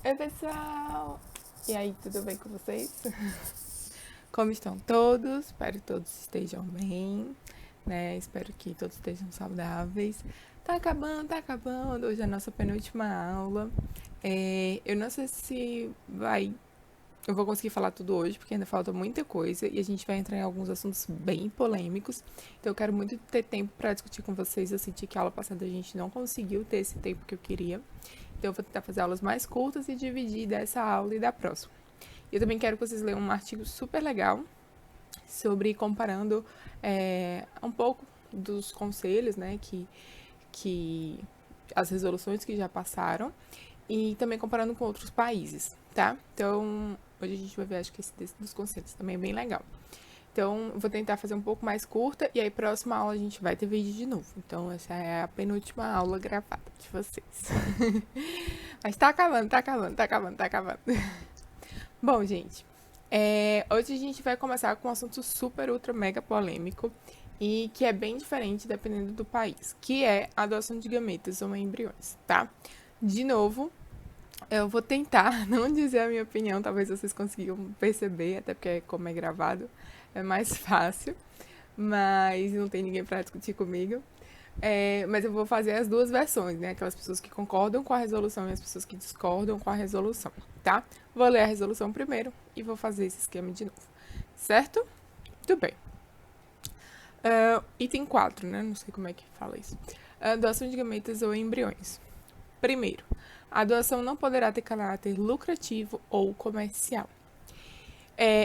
Oi, pessoal! E aí, tudo bem com vocês? Como estão todos? Espero que todos estejam bem, né? Espero que todos estejam saudáveis. Tá acabando, tá acabando. Hoje é a nossa penúltima aula. Eu não sei se eu vou conseguir falar tudo hoje, porque ainda falta muita coisa e a gente vai entrar em alguns assuntos bem polêmicos. Então eu quero muito ter tempo para discutir com vocês. Eu senti que a aula passada a gente não conseguiu ter esse tempo que eu queria. Então eu vou tentar fazer aulas mais curtas e dividir dessa aula e da próxima. E eu também quero que vocês leiam um artigo super legal sobre comparando um pouco dos conselhos, né, que as resoluções que já passaram e também comparando com outros países, tá? Então, hoje a gente vai ver, acho que esse dos conselhos também é bem legal. Então, eu vou tentar fazer um pouco mais curta e aí próxima aula a gente vai ter vídeo de novo. Então, essa é a penúltima aula gravada de vocês. Mas tá acabando, tá acabando, tá acabando, tá acabando. Bom, gente, hoje a gente vai começar com um assunto super, ultra, mega polêmico e que é bem diferente dependendo do país, que é a doação de gametas ou embriões, tá? De novo, eu vou tentar não dizer a minha opinião, talvez vocês consigam perceber, até porque como é gravado é mais fácil, mas não tem ninguém para discutir comigo. Mas eu vou fazer as duas versões, né? Aquelas pessoas que concordam com a resolução e as pessoas que discordam com a resolução, tá? Vou ler a resolução primeiro e vou fazer esse esquema de novo, certo? Muito bem. Item 4, né? Não sei como é que fala isso. Doação de gametas ou embriões. Primeiro, a doação não poderá ter caráter lucrativo ou comercial.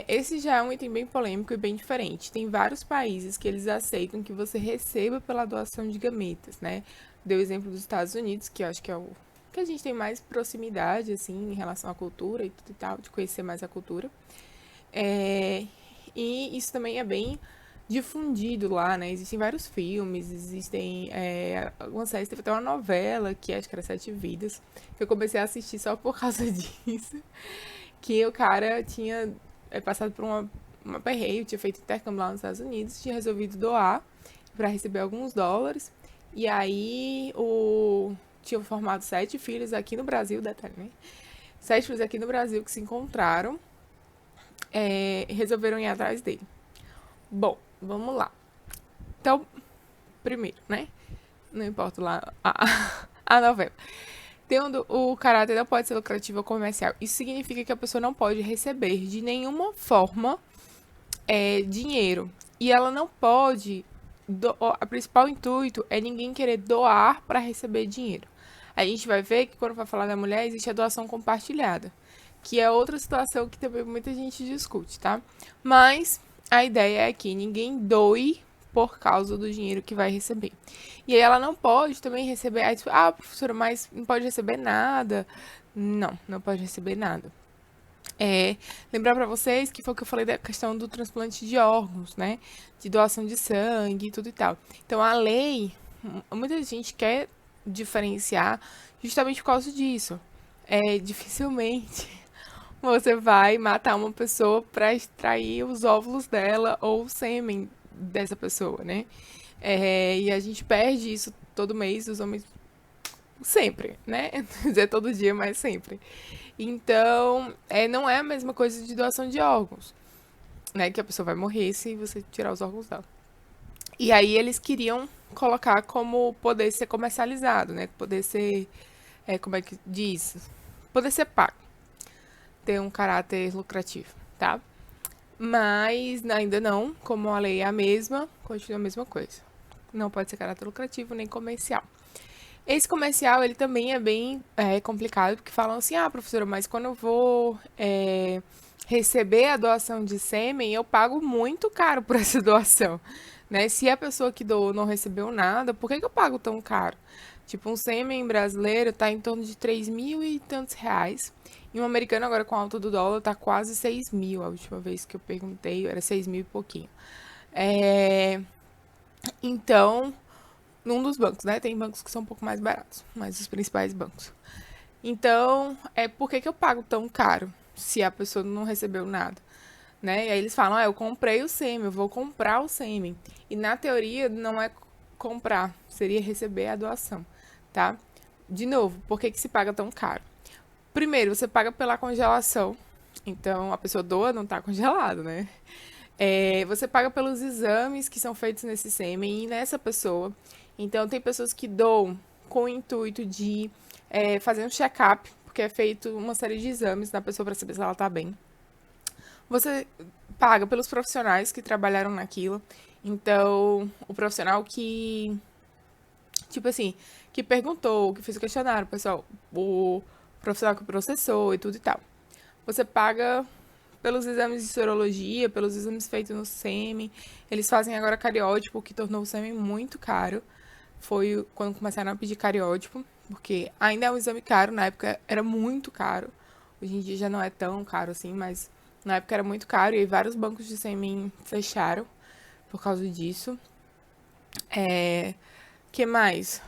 Esse já é um item bem polêmico e bem diferente. Tem vários países que eles aceitam que você receba pela doação de gametas, né? Deu o exemplo dos Estados Unidos, que eu acho que é o que a gente tem mais proximidade, assim, em relação à cultura e tudo e tal, de conhecer mais a cultura. E isso também é bem difundido lá, né? Existem vários filmes, existem algumas séries, teve até uma novela, que acho que era Sete Vidas, que eu comecei a assistir só por causa disso, que o cara tinha passado por uma perreio, tinha feito intercâmbio lá nos Estados Unidos, tinha resolvido doar para receber alguns dólares. E aí tinha formado 7 filhos aqui no Brasil, detalhe, né? 7 filhos aqui no Brasil que se encontraram e resolveram ir atrás dele. Bom, vamos lá. Então, primeiro, né? Não importa lá a novela. Tendo o caráter não pode ser lucrativo ou comercial. Isso significa que a pessoa não pode receber de nenhuma forma dinheiro. E ela não pode. O principal intuito é ninguém querer doar para receber dinheiro. A gente vai ver que quando vai falar da mulher, existe a doação compartilhada, que é outra situação que também muita gente discute, tá? Mas a ideia é que ninguém doe por causa do dinheiro que vai receber. E aí ela não pode também receber. Aí, tipo, professora, mas não pode receber nada. Não, não pode receber nada. Lembrar para vocês que foi o que eu falei da questão do transplante de órgãos, né? De doação de sangue e tudo e tal. Então a lei, muita gente quer diferenciar justamente por causa disso. Dificilmente você vai matar uma pessoa para extrair os óvulos dela ou o sêmen dessa pessoa, né? E a gente perde isso todo mês, os homens sempre, né? Não dizer todo dia, mas sempre. Então, não é a mesma coisa de doação de órgãos, né? Que a pessoa vai morrer se você tirar os órgãos dela. E aí eles queriam colocar como poder ser comercializado, né? Poder ser, como é que diz? Poder ser pago, ter um caráter lucrativo, tá? Mas ainda não, como a lei é a mesma, continua a mesma coisa. Não pode ser caráter lucrativo nem comercial. Esse comercial, ele também é bem complicado, porque falam assim, professora, mas quando eu vou receber a doação de sêmen, eu pago muito caro por essa doação, né? Se a pessoa que doou não recebeu nada, por que eu pago tão caro? Tipo, um sêmen brasileiro tá em torno de 3 mil e tantos reais. E um americano, agora com a alta do dólar, tá quase 6 mil. A última vez que eu perguntei, era 6 mil e pouquinho. Então, num dos bancos, né? Tem bancos que são um pouco mais baratos, mas os principais bancos. Então, por que eu pago tão caro se a pessoa não recebeu nada? Né? E aí eles falam, eu comprei o sêmen, eu vou comprar o sêmen. E na teoria não é comprar, seria receber a doação, tá? De novo, por que se paga tão caro? Primeiro, você paga pela congelação. Então, a pessoa doa, não tá congelado, né? Você paga pelos exames que são feitos nesse sêmen e nessa pessoa. Então, tem pessoas que doam com o intuito de fazer um check-up, porque é feito uma série de exames na pessoa para saber se ela tá bem. Você paga pelos profissionais que trabalharam naquilo. Então, o profissional que, tipo assim, que perguntou, que fez o questionário, pessoal, o profissional que processou e tudo e tal. Você paga pelos exames de sorologia, pelos exames feitos no sêmen. Eles fazem agora cariótipo, que tornou o sêmen muito caro. Foi quando começaram a pedir cariótipo, porque ainda é um exame caro, na época era muito caro. Hoje em dia já não é tão caro assim, mas na época era muito caro e aí vários bancos de sêmen fecharam por causa disso. Que mais?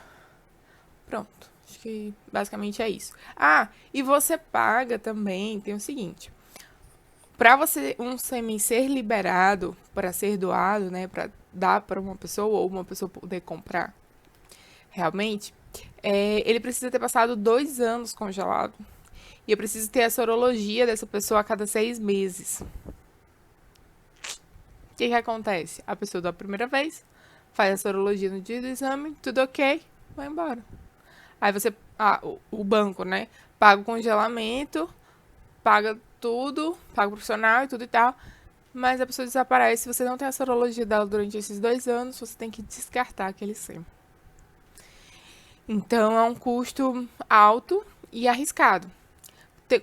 Pronto. Acho que basicamente é isso. Ah, e você paga também, tem o seguinte, para você um sêmen ser liberado para ser doado, né, para dar para uma pessoa ou uma pessoa poder comprar, realmente, ele precisa ter passado 2 anos congelado. E eu preciso ter a sorologia dessa pessoa a cada 6 meses. O que acontece? A pessoa da primeira vez faz a sorologia no dia do exame, tudo ok, vai embora. Aí você, o banco, né, paga o congelamento, paga tudo, paga o profissional e tudo e tal, mas a pessoa desaparece. Se você não tem a sorologia dela durante esses 2 anos, você tem que descartar aquele sêmen. Então é um custo alto e arriscado.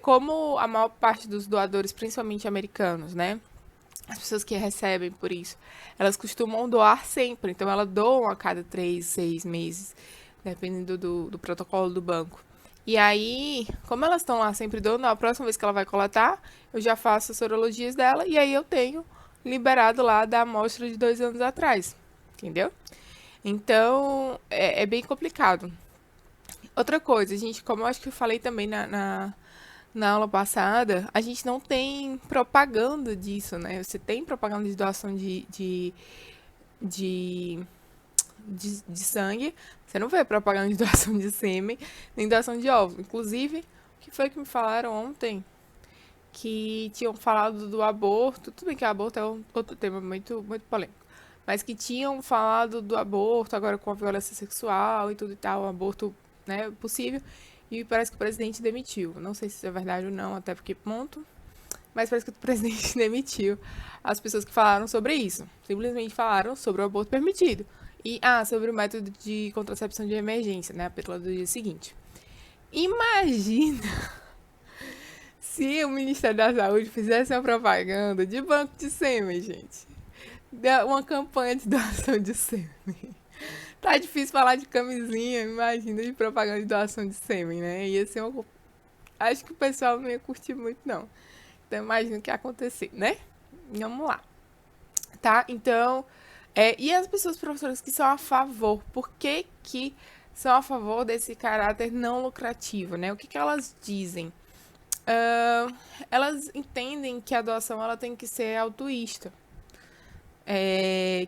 Como a maior parte dos doadores, principalmente americanos, né? As pessoas que recebem por isso, elas costumam doar sempre. Então elas doam a cada 3, 6 meses, dependendo do protocolo do banco. E aí, como elas estão lá sempre doando, a próxima vez que ela vai coletar, eu já faço as sorologias dela e aí eu tenho liberado lá da amostra de 2 anos atrás. Entendeu? Então, é bem complicado. Outra coisa, gente, como eu acho que eu falei também na aula passada, a gente não tem propaganda disso, né? Você tem propaganda de doação de, de sangue, você não vê propaganda de doação de sêmen, nem doação de óvulo. Inclusive, o que foi que me falaram ontem? Que tinham falado do aborto, tudo bem que aborto é outro tema muito, muito polêmico, mas que tinham falado do aborto agora com a violência sexual e tudo e tal, o aborto, né, possível, e parece que o presidente demitiu. Não sei se isso é verdade ou não, até porque ponto, mas parece que o presidente demitiu as pessoas que falaram sobre isso. Simplesmente falaram sobre o aborto permitido. E, sobre o método de contracepção de emergência, né, a pílula do dia seguinte. Imagina se o Ministério da Saúde fizesse uma propaganda de banco de sêmen, gente. Uma campanha de doação de sêmen. Tá difícil falar de camisinha, imagina de propaganda de doação de sêmen, né? Ia ser uma. Acho que o pessoal não ia curtir muito, não. Então imagina o que ia acontecer, né? Vamos lá. Tá? Então. E as pessoas professoras que são a favor, por que são a favor desse caráter não lucrativo, né? O que elas dizem? Elas entendem que a doação ela tem que ser altruísta.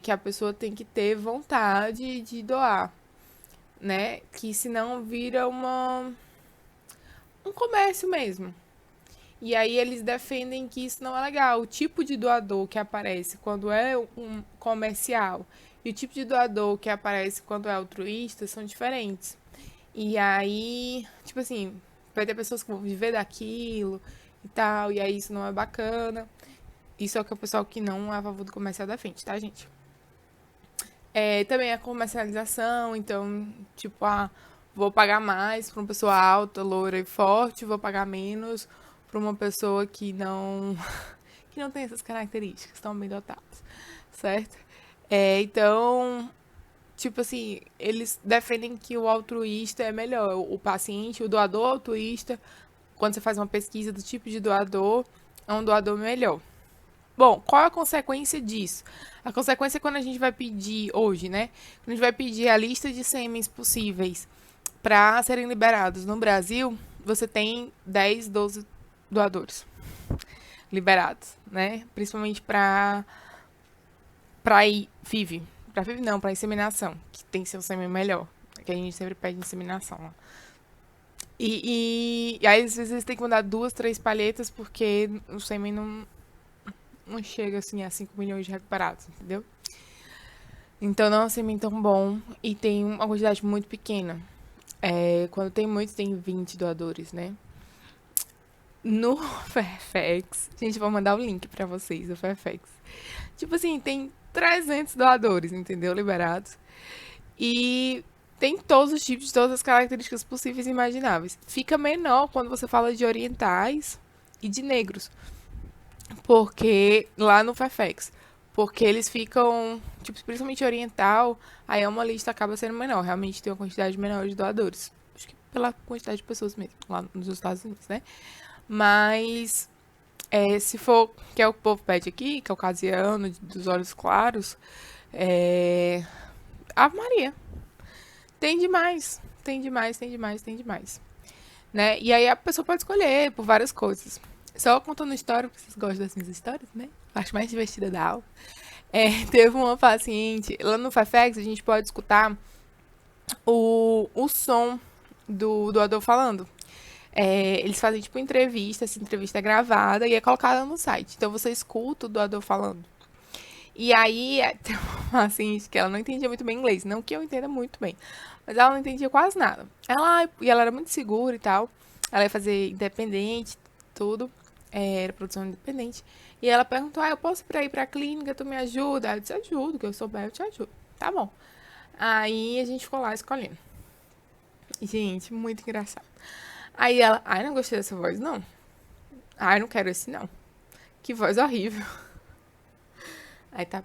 Que a pessoa tem que ter vontade de doar, né? Que senão vira um comércio mesmo. E aí eles defendem que isso não é legal. O tipo de doador que aparece quando é um comercial e o tipo de doador que aparece quando é altruísta são diferentes. E aí, tipo assim, vai ter pessoas que vão viver daquilo e tal, e aí isso não é bacana. Isso é o que o pessoal que não é a favor do comercial defende, tá, gente? Também a comercialização, então, tipo, vou pagar mais pra uma pessoa alta, loura e forte, vou pagar menos pra uma pessoa que não que não tem essas características, estão bem dotadas, certo? Então, tipo assim, eles defendem que o altruísta é melhor, o paciente, o doador altruísta, quando você faz uma pesquisa do tipo de doador, é um doador melhor. Bom, qual é a consequência disso? A consequência é quando a gente vai pedir hoje, né? Quando a gente vai pedir a lista de sêmens possíveis para serem liberados no Brasil, você tem 10, 12 doadores liberados, né? Principalmente para FIV. Para FIV não, para inseminação, que tem que ser o sêmen melhor. Que a gente sempre pede inseminação. E aí, às vezes, eles têm que mandar 2, 3 palhetas, porque o sêmen não chega, assim, a 5 milhões de recuperados, entendeu? Então, não é um sêmen tão bom e tem uma quantidade muito pequena. Quando tem muitos, tem 20 doadores, né? No Fairfax, gente, eu vou mandar o link pra vocês do Fairfax. Tipo assim, tem 300 doadores, entendeu? Liberados. E tem todos os tipos, todas as características possíveis e imagináveis. Fica menor quando você fala de orientais e de negros. Porque lá no Fairfax. Porque eles ficam, tipo, principalmente oriental, aí é uma lista acaba sendo menor. Realmente tem uma quantidade menor de doadores. Acho que pela quantidade de pessoas mesmo, lá nos Estados Unidos, né? Mas se for, que é o que o povo pede aqui, caucasiano, dos olhos claros, é. Ave Maria. Tem demais. Tem demais, tem demais, tem demais. Né? E aí a pessoa pode escolher por várias coisas. Só contando história, porque vocês gostam das minhas histórias, né? A parte mais divertida da aula. Teve uma paciente, lá no Fairfax a gente pode escutar o som do doador falando. Eles fazem tipo entrevista, essa entrevista é gravada e é colocada no site. Então você escuta o doador falando. E aí, tem uma paciente que ela não entendia muito bem inglês. Não que eu entenda muito bem. Mas ela não entendia quase nada. E ela era muito segura e tal. Ela ia fazer independente, tudo. Era produção independente. E ela perguntou, eu posso ir pra clínica, tu me ajuda? Eu disse, ajudo, que eu souber, eu te ajudo. Tá bom. Aí a gente ficou lá escolhendo. Gente, muito engraçado. Aí ela, não gostei dessa voz, não. Não quero esse, não. Que voz horrível. Aí tá.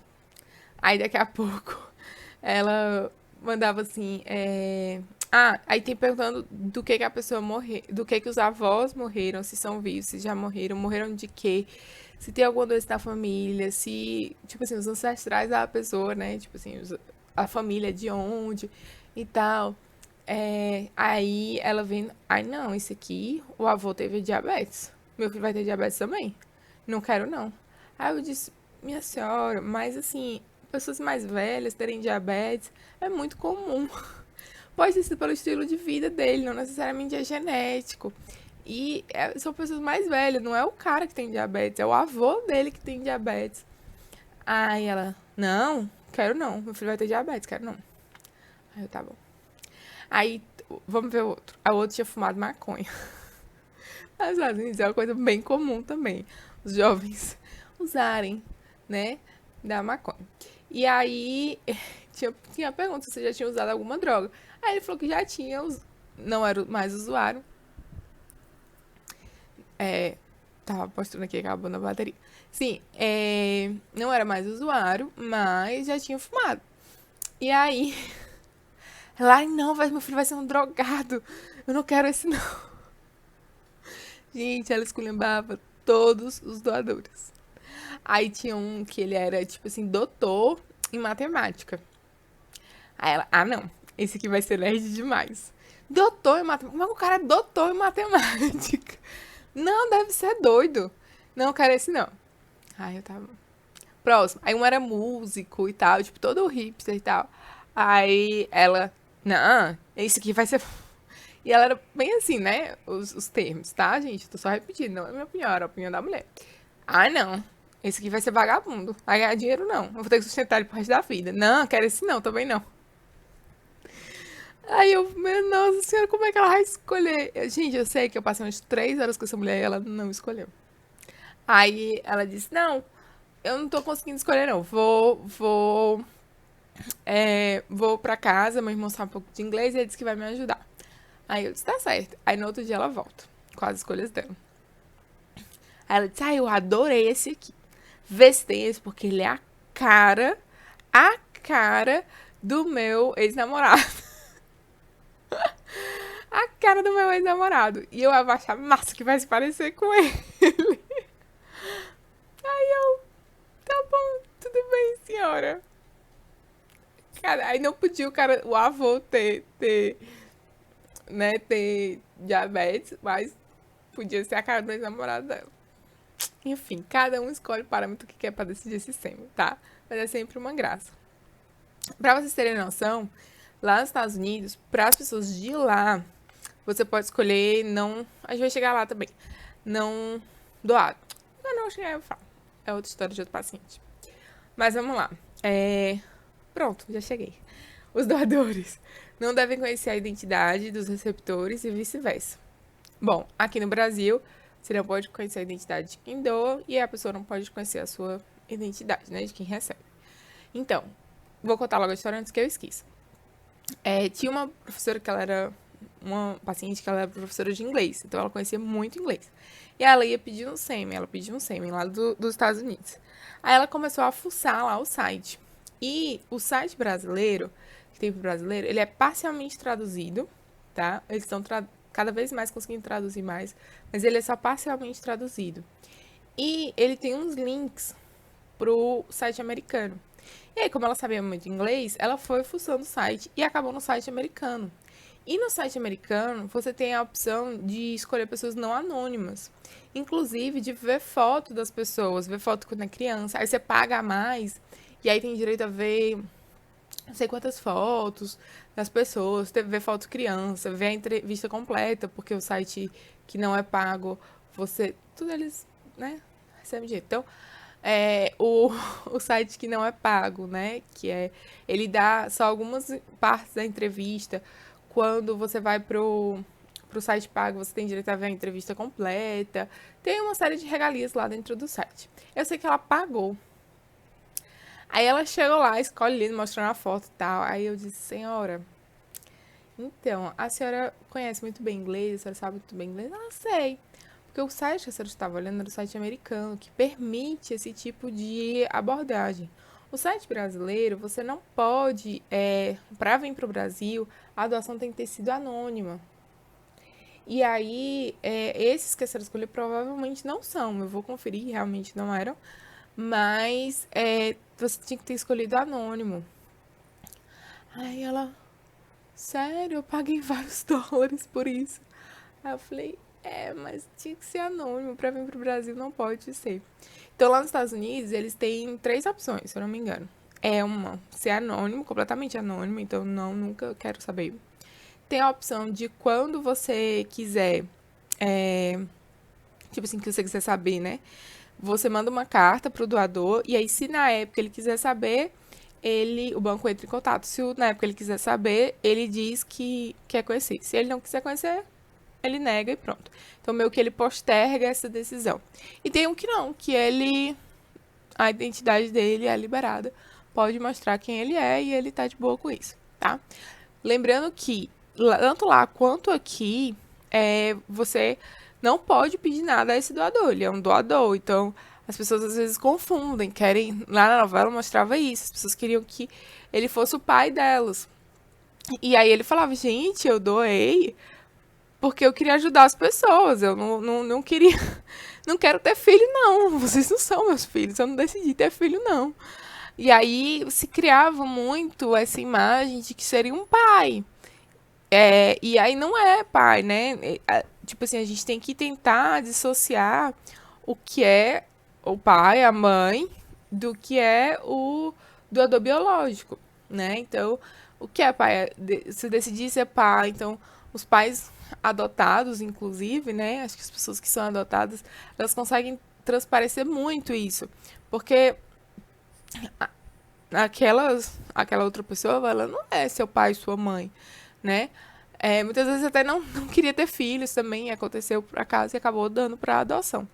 Aí daqui a pouco ela mandava assim. Aí tem perguntando do que a pessoa morreu, do que os avós morreram, se são vivos, se já morreram de quê, se tem alguma doença na família, se, tipo assim, os ancestrais da pessoa, né? Tipo assim, a família de onde e tal. Aí ela vem, não, esse aqui, o avô teve diabetes. Meu filho vai ter diabetes também? Não quero, não. Aí eu disse, minha senhora, mas assim, pessoas mais velhas terem diabetes é muito comum. Pode ser pelo estilo de vida dele, não necessariamente é genético. E são pessoas mais velhas, não é o cara que tem diabetes, é o avô dele que tem diabetes. Aí ela, não, quero não, meu filho vai ter diabetes, quero não. Aí eu, tá bom. Aí, vamos ver o outro. A outra tinha fumado maconha. Nos Estados Unidos é uma coisa bem comum também. Os jovens usarem, né, da maconha. E aí, tinha a pergunta se você já tinha usado alguma droga. Aí ele falou que já tinha, não era mais usuário. Tava postando aqui, acabando a bateria. Sim, não era mais usuário, mas já tinha fumado. E aí, ela, não, meu filho vai ser um drogado. Eu não quero esse, não. Gente, ela esculhambava todos os doadores. Aí tinha um que ele era, tipo assim, doutor em matemática. Aí ela, não, esse aqui vai ser nerd demais. Doutor em matemática. Mas o cara é doutor em matemática. Não, deve ser doido. Não, quero esse não. Aí eu tava. Próximo. Aí um era músico e tal, tipo, todo hipster e tal. Aí ela, não, esse aqui vai ser. E ela era bem assim, né? Os termos, tá, gente? Tô só repetindo, não é minha opinião, era a opinião da mulher. Não. Esse aqui vai ser vagabundo. Vai ganhar dinheiro, não. Eu vou ter que sustentar ele pro resto da vida. Não, quero esse não, também não. Aí eu, meu nossa senhora, como é que ela vai escolher? Gente, eu sei que eu passei umas 3 horas com essa mulher e ela não escolheu. Aí ela disse, não, eu não tô conseguindo escolher, não. Vou pra casa, meu irmão sabe um pouco de inglês e ele disse que vai me ajudar. Aí eu disse, tá certo. Aí no outro dia ela volta com as escolhas dela. Aí ela disse, eu adorei esse aqui. Vê se tem esse, porque ele é a cara do meu ex-namorado. A cara do meu ex-namorado. E eu vou achar massa que vai se parecer com ele. Aí eu, tá bom, tudo bem, senhora. Cara, aí não podia o avô ter diabetes, mas podia ser a cara do ex-namorado dela. Enfim, cada um escolhe o parâmetro que quer pra decidir esse sêmen, tá? Mas é sempre uma graça. Pra vocês terem noção, lá nos Estados Unidos, para as pessoas de lá você pode escolher não. A gente vai chegar lá também. Não doar. Não, chegar eu falo. É outra história de outro paciente. Mas vamos lá. Pronto, já cheguei. Os doadores não devem conhecer a identidade dos receptores e vice-versa. Bom, aqui no Brasil, você não pode conhecer a identidade de quem doa e a pessoa não pode conhecer a sua identidade, né, de quem recebe. Então, vou contar logo a história antes que eu esqueça. Tinha uma professora que ela era uma paciente que ela era professora de inglês, então ela conhecia muito inglês. E ela ia pedir um sêmen, ela pediu um sêmen lá dos Estados Unidos. Aí ela começou a fuçar lá o site. E o site brasileiro, que tem pro brasileiro, ele é parcialmente traduzido, tá? Eles estão cada vez mais conseguindo traduzir mais, mas ele é só parcialmente traduzido. E ele tem uns links pro site americano. E aí, como ela sabia muito inglês, ela foi fuçando o site e acabou no site americano. E no site americano, você tem a opção de escolher pessoas não anônimas. Inclusive, de ver foto das pessoas, ver foto quando é criança. Aí você paga a mais e aí tem direito a ver não sei quantas fotos das pessoas, ver foto criança, ver a entrevista completa, porque o site que não é pago, tudo eles, né, recebem dinheiro. Então, o site que não é pago, né, ele dá só algumas partes da entrevista. Quando você vai pro site pago, você tem direito a ver a entrevista completa. Tem uma série de regalias lá dentro do site. Eu sei que ela pagou. Aí ela chegou lá, escolhendo, mostrando a foto e tal. Aí eu disse, senhora, então, a senhora conhece muito bem inglês? A senhora sabe muito bem inglês? Ah, sei. Porque o site que a senhora estava olhando era o site americano, que permite esse tipo de abordagem. O site brasileiro, você não pode, para vir para o Brasil, a doação tem que ter sido anônima. E aí, esses que a senhora escolheu provavelmente não são. Eu vou conferir, realmente não eram. Mas você tinha que ter escolhido anônimo. Aí ela, sério, eu paguei vários dólares por isso. Aí eu falei, mas tinha que ser anônimo. Pra vir pro Brasil não pode ser. Então lá nos Estados Unidos, eles têm 3 opções, se eu não me engano. Uma, ser anônimo, completamente anônimo, então nunca quero saber. Tem a opção de quando você quiser, tipo assim, que você quiser saber, né? Você manda uma carta pro doador, e aí se na época ele quiser saber, o banco entra em contato. Se na época ele quiser saber, ele diz que quer conhecer. Se ele não quiser conhecer, ele nega e pronto. Então, meio que ele posterga essa decisão. E tem um que não, que a identidade dele é liberada. Pode mostrar quem ele é e ele tá de boa com isso, tá? Lembrando que, tanto lá quanto aqui, você não pode pedir nada a esse doador. Ele é um doador, então as pessoas às vezes confundem, querem... Lá na novela mostrava isso, as pessoas queriam que ele fosse o pai delas. E aí ele falava, gente, eu doei porque eu queria ajudar as pessoas, eu não queria... Não quero ter filho, não, vocês não são meus filhos, eu não decidi ter filho, não. E aí se criava muito essa imagem de que seria um pai. E aí não é pai, né? Tipo assim, a gente tem que tentar dissociar o que é o pai, a mãe, do que é o doador biológico, né? Então, o que é pai? Se decidir ser pai, então, os pais adotados, inclusive, né? Acho que as pessoas que são adotadas, elas conseguem transparecer muito isso. Porque aquela outra pessoa, ela não é seu pai e sua mãe, né? Muitas vezes até não queria ter filhos também, aconteceu por acaso e acabou dando para adoção.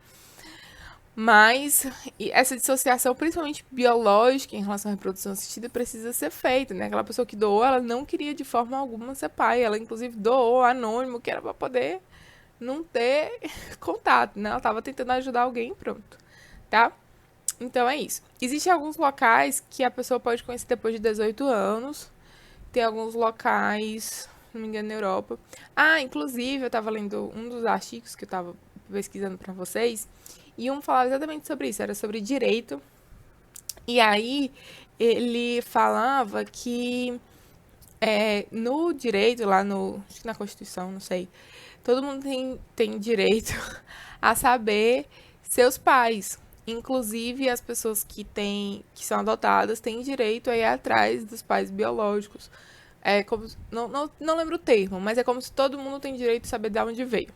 Mas essa dissociação, principalmente biológica, em relação à reprodução assistida, precisa ser feita, né? Aquela pessoa que doou, ela não queria de forma alguma ser pai, ela inclusive doou anônimo, que era para poder não ter contato, né? Ela estava tentando ajudar alguém, pronto, tá? Então é isso. Existem alguns locais que a pessoa pode conhecer depois de 18 anos. Tem alguns locais, se não me engano, na Europa. Inclusive, eu estava lendo um dos artigos que eu estava pesquisando para vocês, e um falava exatamente sobre isso, era sobre direito. E aí, ele falava que no direito, lá acho que na Constituição, não sei, todo mundo tem direito a saber seus pais. Inclusive, as pessoas que são adotadas têm direito a ir atrás dos pais biológicos. É como não lembro o termo, mas é como se todo mundo tem direito de saber de onde veio.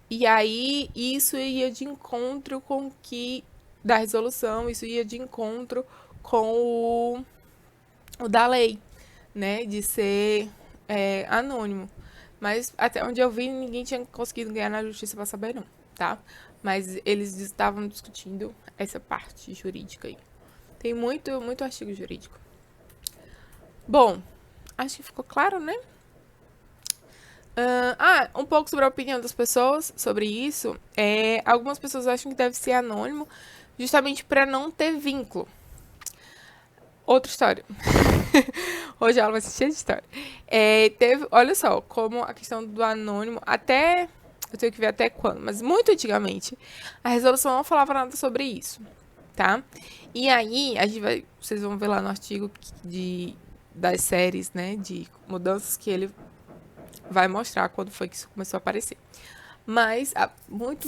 E aí isso ia de encontro com que da resolução, isso ia de encontro com o da lei, né, de ser anônimo. Mas até onde eu vi, ninguém tinha conseguido ganhar na justiça para saber não, tá? Mas eles estavam discutindo essa parte jurídica aí. Tem muito artigo jurídico. Bom, acho que ficou claro, né? Um pouco sobre a opinião das pessoas sobre isso. Algumas pessoas acham que deve ser anônimo, justamente para não ter vínculo. Outra história. Hoje ela vai ser cheia de história. Olha só, como a questão do anônimo, até. Eu tenho que ver até quando, mas muito antigamente, a resolução não falava nada sobre isso, tá? E aí, vocês vão ver lá no artigo das séries, né, de mudanças que ele vai mostrar quando foi que isso começou a aparecer. Mas, há muito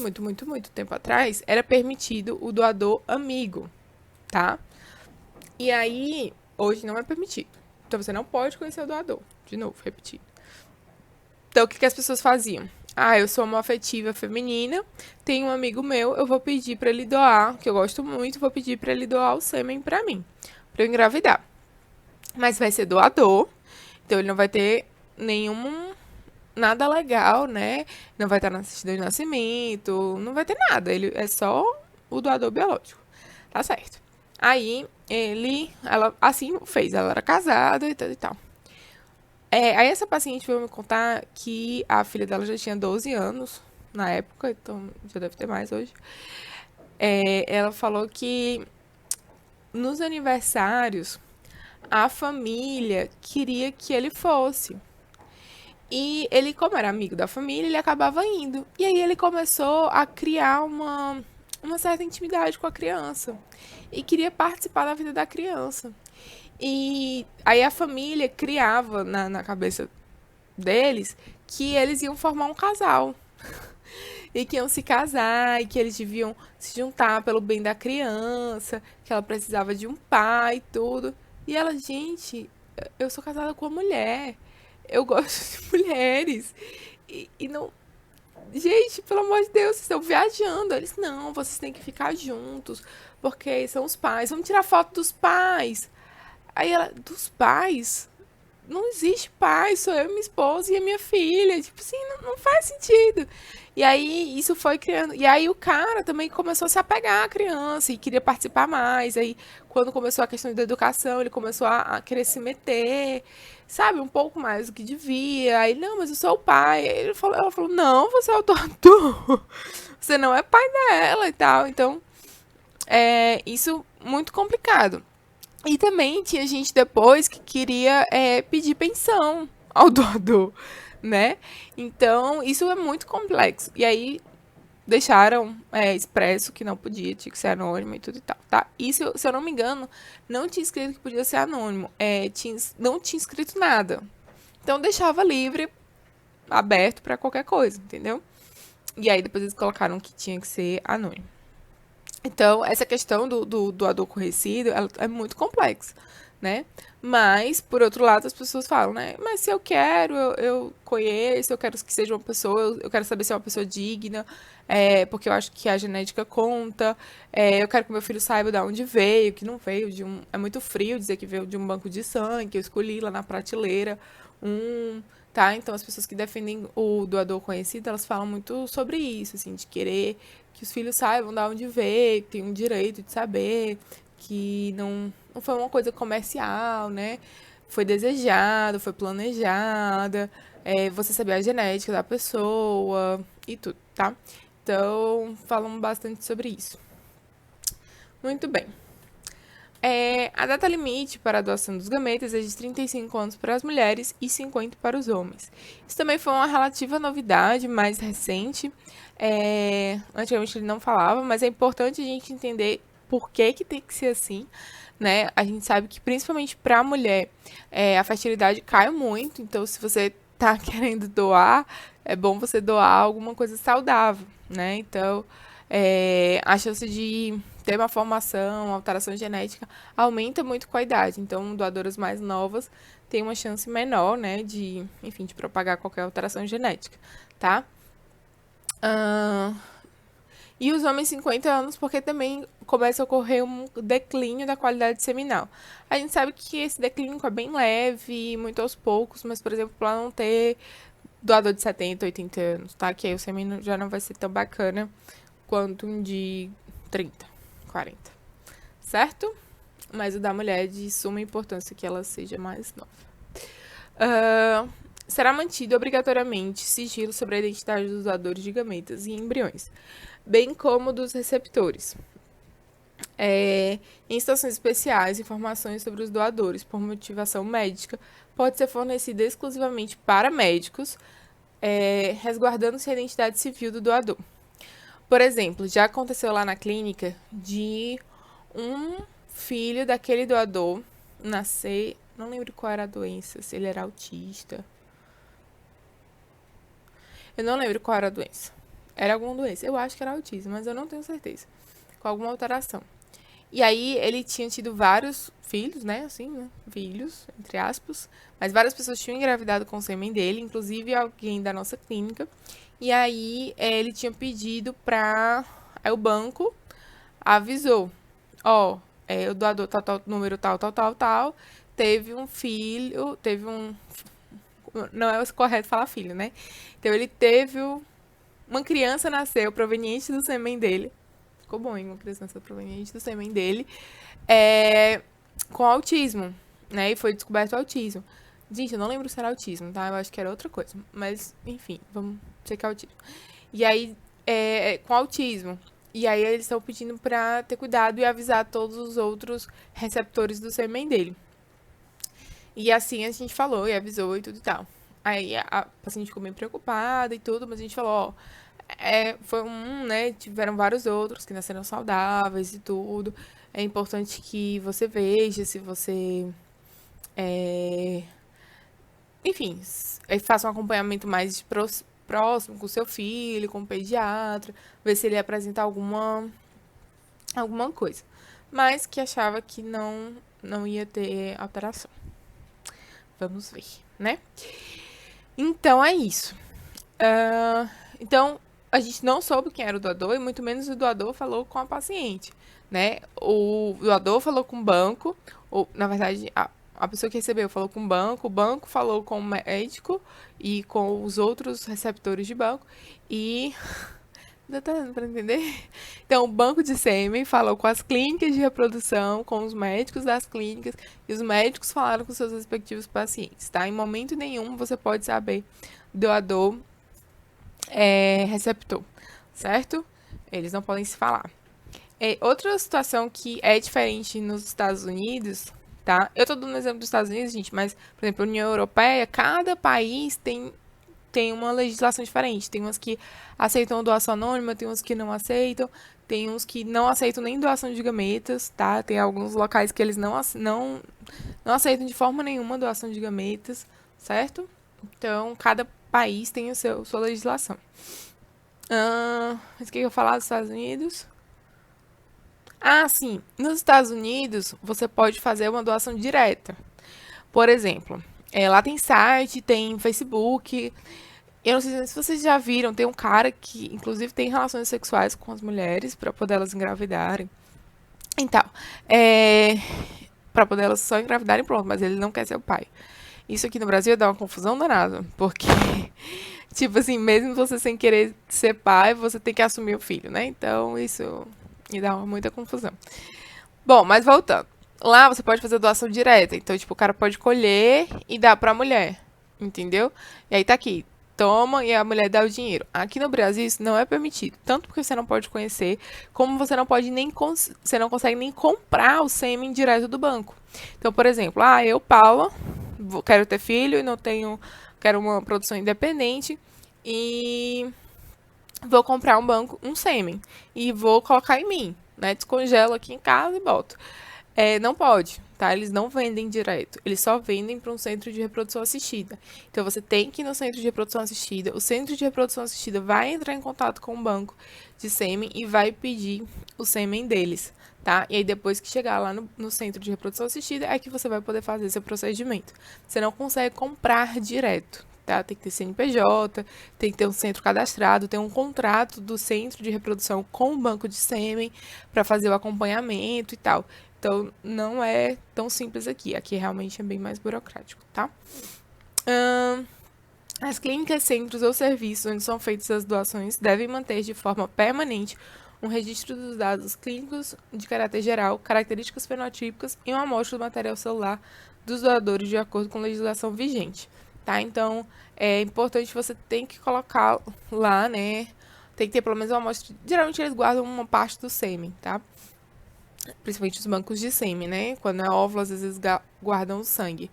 tempo atrás, era permitido o doador amigo, tá? E aí, hoje não é permitido. Então, você não pode conhecer o doador. De novo, repetindo. Então, o que as pessoas faziam? Eu sou uma afetiva feminina, tenho um amigo meu, eu vou pedir pra ele doar, que eu gosto muito, vou pedir pra ele doar o sêmen pra mim, pra eu engravidar. Mas vai ser doador, então ele não vai ter nenhum nada legal, né? Não vai estar na certidão de nascimento, não vai ter nada. Ele é só o doador biológico. Tá certo. Aí ela assim fez. Ela era casada e tal e tal. Aí essa paciente veio me contar que a filha dela já tinha 12 anos na época, então já deve ter mais hoje. Ela falou que nos aniversários a família queria que ele fosse. E ele, como era amigo da família, ele acabava indo. E aí ele começou a criar uma certa intimidade com a criança. E queria participar da vida da criança. E aí a família criava na cabeça deles que eles iam formar um casal. E que iam se casar, e que eles deviam se juntar pelo bem da criança, que ela precisava de um pai e tudo. E ela, gente, eu sou casada com uma mulher. Eu gosto de mulheres. E não. Gente, pelo amor de Deus, vocês estão viajando. Eles, não, vocês têm que ficar juntos. Porque são os pais. Vamos tirar foto dos pais. Aí ela, dos pais? Não existe pai, sou eu, minha esposa e a minha filha. Tipo assim, não faz sentido. E aí isso foi criando. E aí o cara também começou a se apegar à criança e queria participar mais. Aí quando começou a questão da educação, ele começou a querer se meter, sabe, um pouco mais do que devia. Aí, não, mas eu sou o pai. Aí ela falou, não, você é o doutor. Você não é pai dela e tal. Então, isso muito complicado. E também tinha gente depois que queria pedir pensão ao doador, né? Então, isso é muito complexo. E aí, deixaram expresso que não podia, tinha que ser anônimo e tudo e tal, tá? Isso, se eu não me engano, não tinha escrito que podia ser anônimo. Não tinha escrito nada. Então, deixava livre, aberto para qualquer coisa, entendeu? E aí, depois eles colocaram que tinha que ser anônimo. Então, essa questão do doador conhecido ela é muito complexa, né? Mas, por outro lado, as pessoas falam, né? Mas se eu quero, eu conheço, eu quero que seja uma pessoa, eu quero saber se é uma pessoa digna, porque eu acho que a genética conta, eu quero que meu filho saiba de onde veio, que não veio de um. É muito frio dizer que veio de um banco de sangue, que eu escolhi lá na prateleira tá? Então, as pessoas que defendem o doador conhecido, elas falam muito sobre isso, assim, de querer que os filhos saibam de onde veio, que tem um direito de saber, que não foi uma coisa comercial, né? Foi desejado, foi planejada, você saber a genética da pessoa e tudo, tá? Então, falam bastante sobre isso. Muito bem. A data limite para a doação dos gametas é de 35 anos para as mulheres e 50 para os homens. Isso também foi uma relativa novidade, mais recente. Antigamente ele não falava, mas é importante a gente entender por que tem que ser assim, né? A gente sabe que principalmente para a mulher a fertilidade cai muito, então se você tá querendo doar, é bom você doar alguma coisa saudável, né? Então a chance de ter uma formação, alteração genética, aumenta muito com a idade. Então, doadoras mais novas têm uma chance menor, né, de, enfim, de propagar qualquer alteração genética, tá? E os homens 50 anos, porque também começa a ocorrer um declínio da qualidade seminal. A gente sabe que esse declínio é bem leve, muito aos poucos, mas, por exemplo, para não ter doador de 70, 80 anos, tá? Que aí o sêmen já não vai ser tão bacana quanto um de 30, 40, certo? Mas o da mulher é de suma importância que ela seja mais nova. Será mantido obrigatoriamente sigilo sobre a identidade dos doadores de gametas e embriões, bem como dos receptores. Em situações especiais, informações sobre os doadores por motivação médica pode ser fornecida exclusivamente para médicos, resguardando-se a identidade civil do doador. Por exemplo, já aconteceu lá na clínica de um filho daquele doador nascer, não lembro qual era a doença, se ele era autista. Eu não lembro qual era a doença. Era alguma doença. Eu acho que era autismo, mas eu não tenho certeza. Com alguma alteração. E aí ele tinha tido vários filhos, né? Assim, né? Filhos, entre aspas. Mas várias pessoas tinham engravidado com o sêmen dele, inclusive alguém da nossa clínica. E aí ele tinha pedido pra. Aí o banco avisou: ó, o doador tal, número tal, teve um filho, teve um. Não é o correto falar filho, né? Então ele teve uma criança nasceu proveniente do sêmen dele. Ficou bom, hein? Uma criança nasceu proveniente do sêmen dele. Com autismo, né? E foi descoberto o autismo. Gente, eu não lembro se era autismo, tá? Eu acho que era outra coisa. Mas, enfim, vamos checar autismo. E aí, com autismo. E aí eles estão pedindo pra ter cuidado e avisar todos os outros receptores do sêmen dele. E assim a gente falou e avisou e tudo e tal. Aí a paciente ficou bem preocupada e tudo, mas a gente falou, ó, foi né? Tiveram vários outros que nasceram saudáveis e tudo. É importante que você veja se você, enfim, faça um acompanhamento mais próximo com o seu filho, com o pediatra, ver se ele apresenta alguma coisa. Mas que achava que não ia ter alteração. Vamos ver, né? Então é isso. Então a gente não soube quem era o doador e muito menos o doador falou com a paciente, né? O doador falou com o banco, ou na verdade a pessoa que recebeu falou com o banco falou com o médico e com os outros receptores de banco e ainda tá dando pra entender? Então, o banco de sêmen falou com as clínicas de reprodução, com os médicos das clínicas, e os médicos falaram com seus respectivos pacientes, tá? Em momento nenhum você pode saber doador receptor, certo? Eles não podem se falar. Outra situação que é diferente nos Estados Unidos, tá? Eu tô dando um exemplo dos Estados Unidos, gente, mas, por exemplo, a União Europeia, cada país tem uma legislação diferente. Tem umas que aceitam doação anônima, tem umas que não aceitam, tem uns que não aceitam nem doação de gametas, tá? Tem alguns locais que eles não aceitam de forma nenhuma doação de gametas, certo? Então, cada país tem sua legislação. Mas o que eu ia falar dos Estados Unidos? Ah, sim. Nos Estados Unidos, você pode fazer uma doação direta. Por exemplo, lá tem site, tem Facebook. Eu não sei se vocês já viram, tem um cara que, inclusive, tem relações sexuais com as mulheres para poder elas engravidarem. Então, para poder elas só engravidarem, pronto, mas ele não quer ser o pai. Isso aqui no Brasil dá uma confusão danada, porque, tipo assim, mesmo você sem querer ser pai, você tem que assumir o filho, né? Então, isso me dá muita confusão. Bom, mas voltando. Lá você pode fazer doação direta. Então, tipo, o cara pode colher e dar pra mulher. Entendeu? E aí tá aqui. Toma e a mulher dá o dinheiro. Aqui no Brasil isso não é permitido. Tanto porque você não pode conhecer, como você não pode nem você não consegue nem comprar o sêmen direto do banco. Então, por exemplo, eu, Paula, quero ter filho e não tenho. Quero uma produção independente e vou comprar um sêmen. E vou colocar em mim, né? Descongelo aqui em casa e boto. Não pode, tá? Eles não vendem direto. Eles só vendem para um centro de reprodução assistida. Então você tem que ir no centro de reprodução assistida. O centro de reprodução assistida vai entrar em contato com o banco de sêmen e vai pedir o sêmen deles, tá? E aí depois que chegar lá no centro de reprodução assistida é que você vai poder fazer esse procedimento. Você não consegue comprar direto, tá? Tem que ter CNPJ, tem que ter um centro cadastrado, tem um contrato do centro de reprodução com o banco de sêmen para fazer o acompanhamento e tal. Então, não é tão simples aqui. Aqui realmente é bem mais burocrático, tá? As clínicas, centros ou serviços onde são feitas as doações devem manter de forma permanente um registro dos dados clínicos de caráter geral, características fenotípicas e uma amostra do material celular dos doadores de acordo com a legislação vigente, tá? Então, é importante, você tem que colocar lá, né? Tem que ter pelo menos uma amostra. Geralmente eles guardam uma parte do sêmen, tá? Principalmente os bancos de sêmen, né? Quando é óvulo, às vezes guardam o sangue.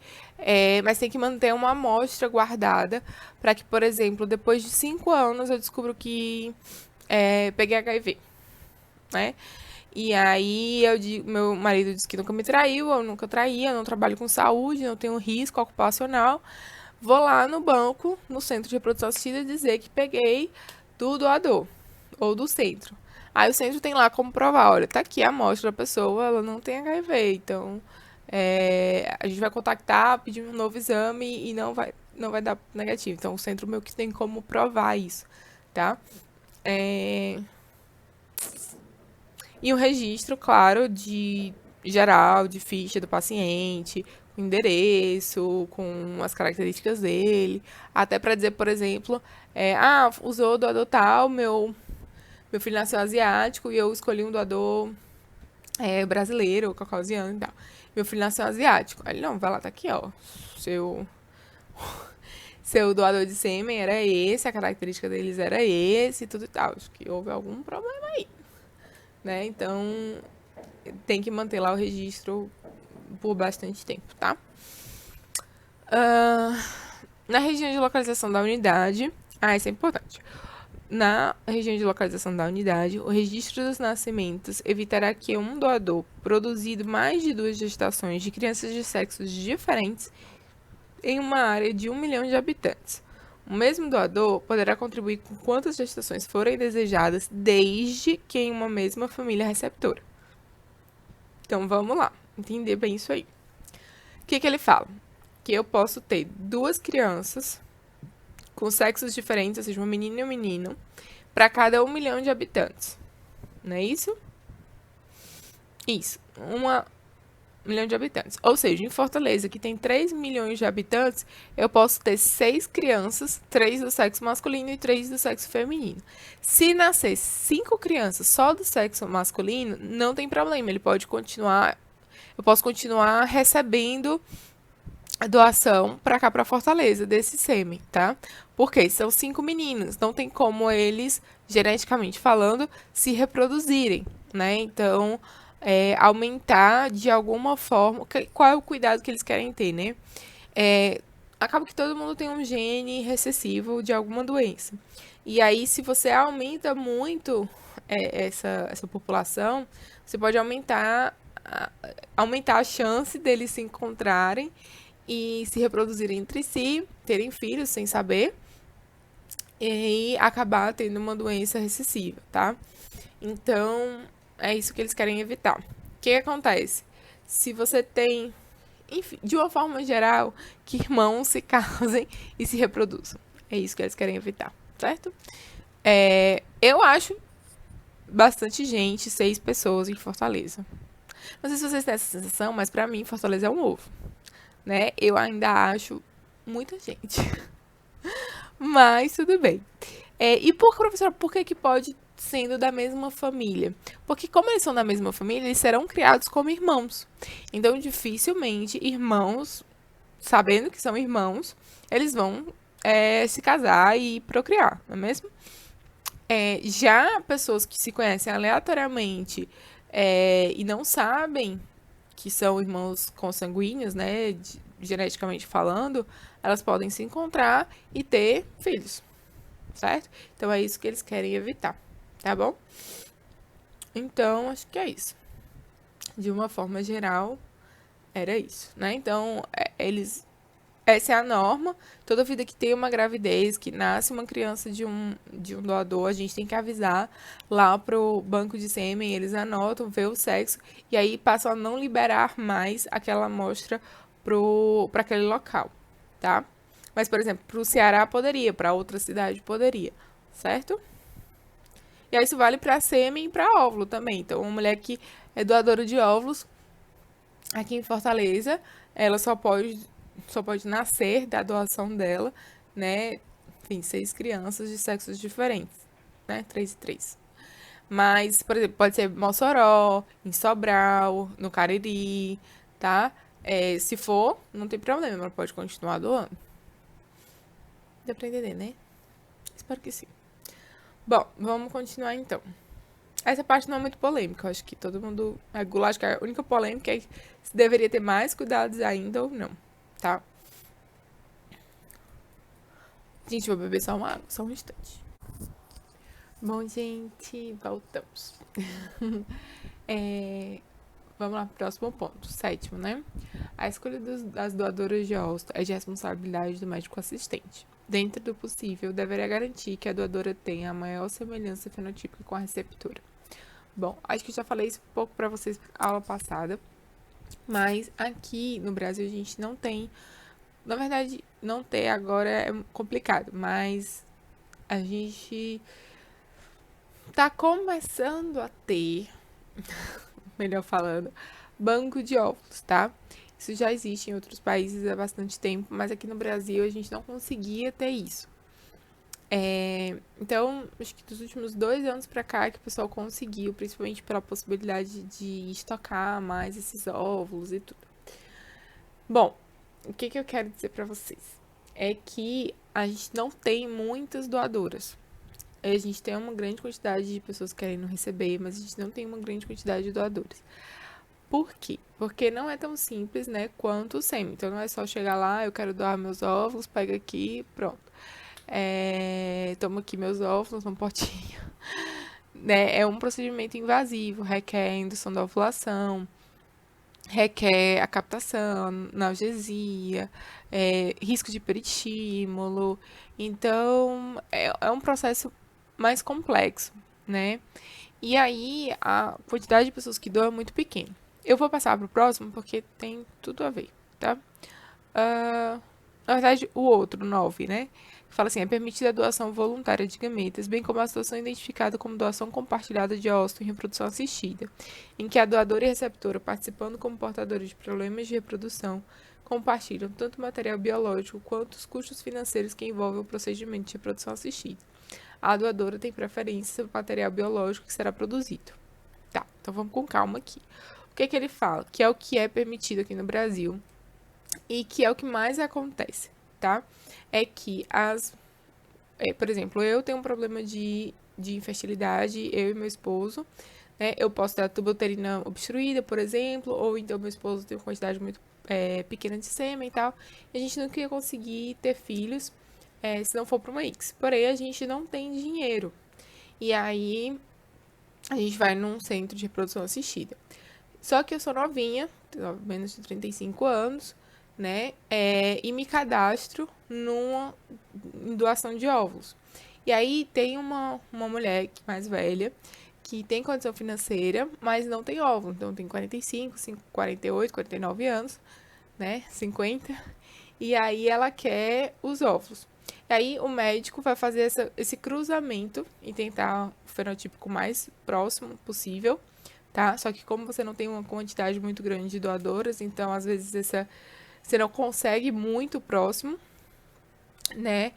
Mas tem que manter uma amostra guardada para que, por exemplo, depois de 5 anos eu descubro que peguei HIV, né? E aí meu marido disse que nunca me traiu, eu nunca traí, eu não trabalho com saúde, não tenho risco ocupacional. Vou lá no banco, no centro de reprodução assistida, dizer que peguei do doador ou do centro. Aí o centro tem lá como provar, olha, tá aqui a amostra da pessoa, ela não tem HIV, então a gente vai contactar, pedir um novo exame e não vai dar negativo. Então o centro meio que tem como provar isso, tá? E um registro, claro, de geral, de ficha do paciente, com endereço, com as características dele, até para dizer, por exemplo, usou doador tal, meu filho nasceu asiático e eu escolhi um doador brasileiro, caucasiano e tal. Meu filho nasceu asiático. Aí ele, não, vai lá, tá aqui, ó. Seu doador de sêmen era esse, a característica deles era esse e tudo e tal. Acho que houve algum problema aí, né? Então, tem que manter lá o registro por bastante tempo, tá? Na região de localização da unidade, isso é importante. Na região de localização da unidade, o registro dos nascimentos evitará que um doador produzido mais de 2 gestações de crianças de sexos diferentes em uma área de 1 milhão de habitantes. O mesmo doador poderá contribuir com quantas gestações forem desejadas, desde que em uma mesma família receptora. Então vamos lá, entender bem isso aí. O que ele fala? Que eu posso ter 2 crianças com sexos diferentes, ou seja, uma menina e um menino, para cada 1 milhão de habitantes. Não é isso? Isso. 1 milhão de habitantes. Ou seja, em Fortaleza, que tem 3 milhões de habitantes, eu posso ter 6 crianças, 3 do sexo masculino e 3 do sexo feminino. Se nascer 5 crianças só do sexo masculino, não tem problema. Eu posso continuar recebendo a doação para cá, para Fortaleza, desse sêmen, tá? Porque são 5 meninos, não tem como eles, geneticamente falando, se reproduzirem, né? Então, aumentar de alguma forma, qual é o cuidado que eles querem ter, né? Acaba que todo mundo tem um gene recessivo de alguma doença. E aí, se você aumenta muito essa população, você pode aumentar a chance deles se encontrarem e se reproduzirem entre si, terem filhos sem saber, e acabar tendo uma doença recessiva, tá? Então, é isso que eles querem evitar. O que acontece? Se você tem, enfim, de uma forma geral, que irmãos se casem e se reproduzam. É isso que eles querem evitar, certo? Eu acho bastante gente, 6 pessoas em Fortaleza. Não sei se vocês têm essa sensação, mas pra mim, Fortaleza é um ovo, né? Eu ainda acho muita gente. Mas tudo bem. Professora, por que pode sendo da mesma família? Porque como eles são da mesma família, eles serão criados como irmãos. Então, dificilmente, irmãos, sabendo que são irmãos, eles vão se casar e procriar, não é mesmo? Já pessoas que se conhecem aleatoriamente e não sabem que são irmãos consanguíneos, né, geneticamente falando, elas podem se encontrar e ter filhos, certo? Então é isso que eles querem evitar, tá bom? Então, acho que é isso. de uma forma geral, era isso, né? Então, essa é a norma. Toda vida que tem uma gravidez, que nasce uma criança de um doador, a gente tem que avisar lá pro banco de sêmen, eles anotam, vê o sexo, e aí passam a não liberar mais aquela amostra para aquele local, tá? Mas, por exemplo, pro Ceará poderia, para outra cidade poderia, certo? E aí isso vale para sêmen e para óvulo também. Então, uma mulher que é doadora de óvulos, aqui em Fortaleza, ela só pode nascer da doação dela, né? Enfim, 6 crianças de sexos diferentes, né? 3 e 3. Mas, por exemplo, pode ser Mossoró, em Sobral, no Cariri, tá? Se for, não tem problema, ela pode continuar doando. Deu pra entender, né? Espero que sim. Bom, vamos continuar então. Essa parte não é muito polêmica, eu acho que todo mundo regula. Acho que a única polêmica é se deveria ter mais cuidados ainda ou não, tá? Gente, vou beber só uma água, só um instante. Bom, gente, voltamos. Vamos lá pro próximo ponto, sétimo, né? A escolha das doadoras de óvulos é de responsabilidade do médico assistente. Dentro do possível, deverá garantir que a doadora tenha a maior semelhança fenotípica com a receptora. Bom, acho que já falei isso um pouco para vocês na aula passada, mas aqui no Brasil a gente não tem. Na verdade, não ter agora é complicado, mas a gente tá começando a ter, melhor falando, banco de óvulos, tá? Isso já existe em outros países há bastante tempo, mas aqui no Brasil a gente não conseguia ter isso. Então, acho que dos últimos 2 anos pra cá que o pessoal conseguiu, principalmente pela possibilidade de estocar mais esses óvulos e tudo. Bom, o que eu quero dizer pra vocês? É que a gente não tem muitas doadoras. A gente tem uma grande quantidade de pessoas querendo receber, mas a gente não tem uma grande quantidade de doadores. Por quê? Porque não é tão simples, né, quanto o sêmen. Então não é só chegar lá, eu quero doar meus óvulos, pega aqui, pronto. Toma aqui meus óvulos num potinho. Né? É um procedimento invasivo, requer indução da ovulação, requer a captação, analgesia, risco de peristímulo. Então, é um processo mais complexo, né? E aí, a quantidade de pessoas que doam é muito pequena. Eu vou passar para o próximo porque tem tudo a ver, tá? Na verdade, o outro, 9, né? Fala assim, é permitida a doação voluntária de gametas, bem como a doação identificada como doação compartilhada de óvulos em reprodução assistida, em que a doadora e a receptora, participando como portadores de problemas de reprodução, compartilham tanto o material biológico quanto os custos financeiros que envolvem o procedimento de reprodução assistida. A doadora tem preferência sobre o material biológico que será produzido. Tá, então vamos com calma aqui. O que ele fala? Que é o que é permitido aqui no Brasil e que é o que mais acontece, tá? É que por exemplo, eu tenho um problema de infertilidade, eu e meu esposo, né? Eu posso ter a tuba uterina obstruída, por exemplo, ou então meu esposo tem uma quantidade muito pequena de sêmen e tal, e a gente não queria conseguir ter filhos se não for para uma X. Porém, a gente não tem dinheiro. E aí, a gente vai num centro de reprodução assistida. Só que eu sou novinha, tenho menos de 35 anos, né? E me cadastro em doação de óvulos. E aí tem uma mulher mais velha que tem condição financeira, mas não tem óvulo. Então tem 45, 48, 49 anos, né? 50. E aí ela quer os óvulos. E aí o médico vai fazer esse cruzamento e tentar o fenotípico mais próximo possível, tá? Só que como você não tem uma quantidade muito grande de doadoras, então às vezes você não consegue muito próximo, né?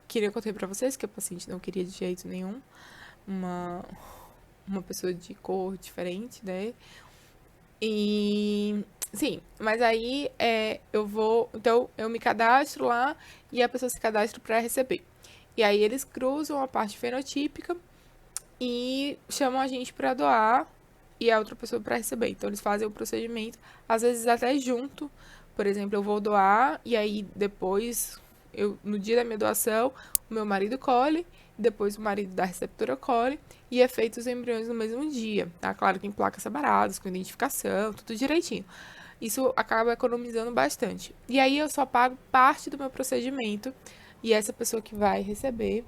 Que eu contei pra vocês que a paciente não queria de jeito nenhum uma pessoa de cor diferente, né? E sim, mas aí então eu me cadastro lá e a pessoa se cadastra para receber. E aí eles cruzam a parte fenotípica e chamam a gente para doar e a outra pessoa para receber. Então eles fazem o procedimento, às vezes até junto. Por exemplo, eu vou doar e aí depois no dia da minha doação, o meu marido colhe depois o marido da receptora colhe e é feito os embriões no mesmo dia, tá? Claro que em placas separadas, com identificação, tudo direitinho. Isso acaba economizando bastante. E aí eu só pago parte do meu procedimento e essa pessoa que vai receber,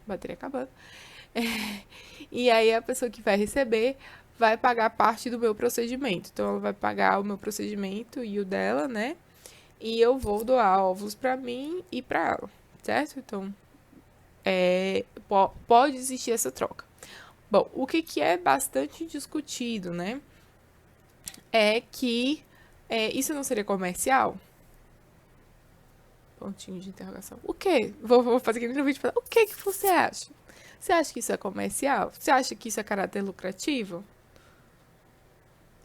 bateria acabando, e aí a pessoa que vai receber vai pagar parte do meu procedimento. Então ela vai pagar o meu procedimento e o dela, né? E eu vou doar óvulos para mim e para ela, certo? Então pode existir essa troca. Bom, o que é bastante discutido, né? É que isso não seria comercial? Pontinho de interrogação. O quê? Vou fazer aqui no vídeo para o que você acha? Você acha que isso é comercial? Você acha que isso é caráter lucrativo?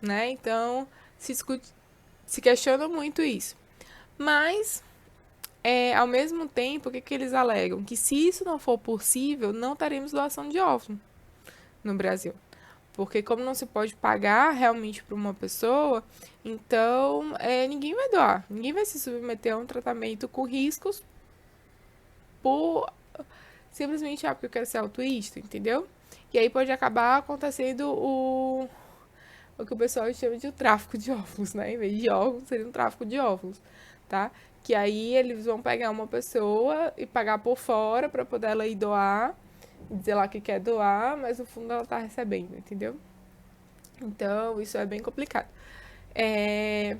Né? Então, se questiona muito isso. Mas, ao mesmo tempo, o que eles alegam? Que se isso não for possível, não teremos doação de óvulos no Brasil. Porque como não se pode pagar realmente para uma pessoa, então ninguém vai doar. Ninguém vai se submeter a um tratamento com riscos por simplesmente porque eu quero ser altruísta, entendeu? E aí pode acabar acontecendo o que o pessoal chama de tráfico de óvulos, né? Em vez de órgãos, seria um tráfico de óvulos, tá? Que aí eles vão pegar uma pessoa e pagar por fora para poder ela ir doar, dizer lá que quer doar, mas no fundo ela tá recebendo, entendeu? Então, isso é bem complicado. E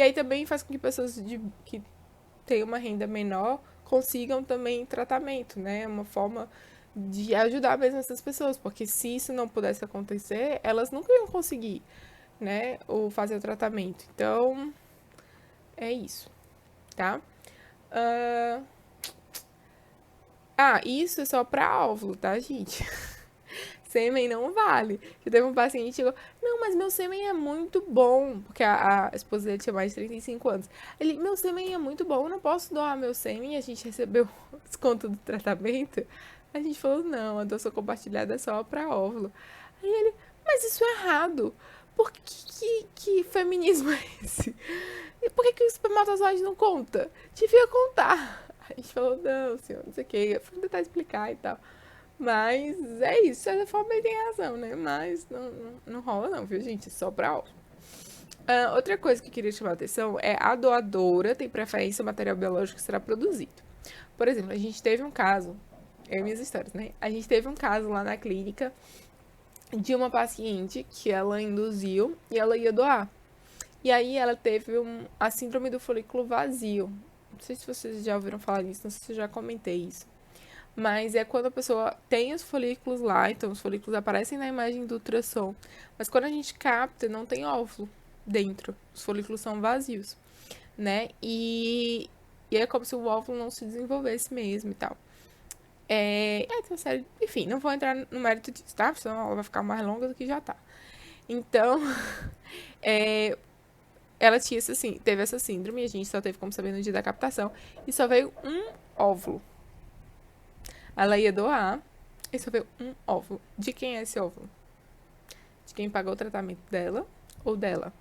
aí também faz com que pessoas que têm uma renda menor consigam também tratamento, né? Uma forma de ajudar mesmo essas pessoas, porque se isso não pudesse acontecer, elas nunca iam conseguir, né? Ou fazer o tratamento. Então, é isso, tá? Isso é só pra óvulo, tá, gente? Sêmen não vale. Já teve um paciente que chegou, não, mas meu sêmen é muito bom, porque a esposa dele tinha mais de 35 anos. Ele, meu sêmen é muito bom, eu não posso doar meu sêmen, e a gente recebeu desconto do tratamento. A gente falou, não, a doação compartilhada é só pra óvulo. Aí ele, mas isso é errado. Por que feminismo é esse? E por que o espermatozoide não conta? Devia contar. A gente falou, não, senhor, não sei o que. Eu fui tentar explicar e tal. Mas é isso, de certa forma ele tem razão, né? Mas não rola não, viu, gente? Só pra óbvio. Outra coisa que eu queria chamar a atenção é a doadora tem preferência ao material biológico que será produzido. Por exemplo, a gente teve um caso, eu e minhas histórias, né? A gente teve um caso lá na clínica de uma paciente que ela induziu e ela ia doar. E aí ela teve a síndrome do folículo vazio. Não sei se vocês já ouviram falar nisso, não sei se eu já comentei isso. Mas é quando a pessoa tem os folículos lá, então os folículos aparecem na imagem do ultrassom. Mas quando a gente capta, não tem óvulo dentro. Os folículos são vazios, né? E é como se o óvulo não se desenvolvesse mesmo e tal. Então, sério, enfim, não vou entrar no mérito disso, tá? Senão ela vai ficar mais longa do que já tá. Então, ela tinha teve essa síndrome, a gente só teve como saber no dia da captação, e só veio um óvulo. Ela ia doar e só veio um óvulo. De quem é esse óvulo? De quem pagou o tratamento dela ou dela?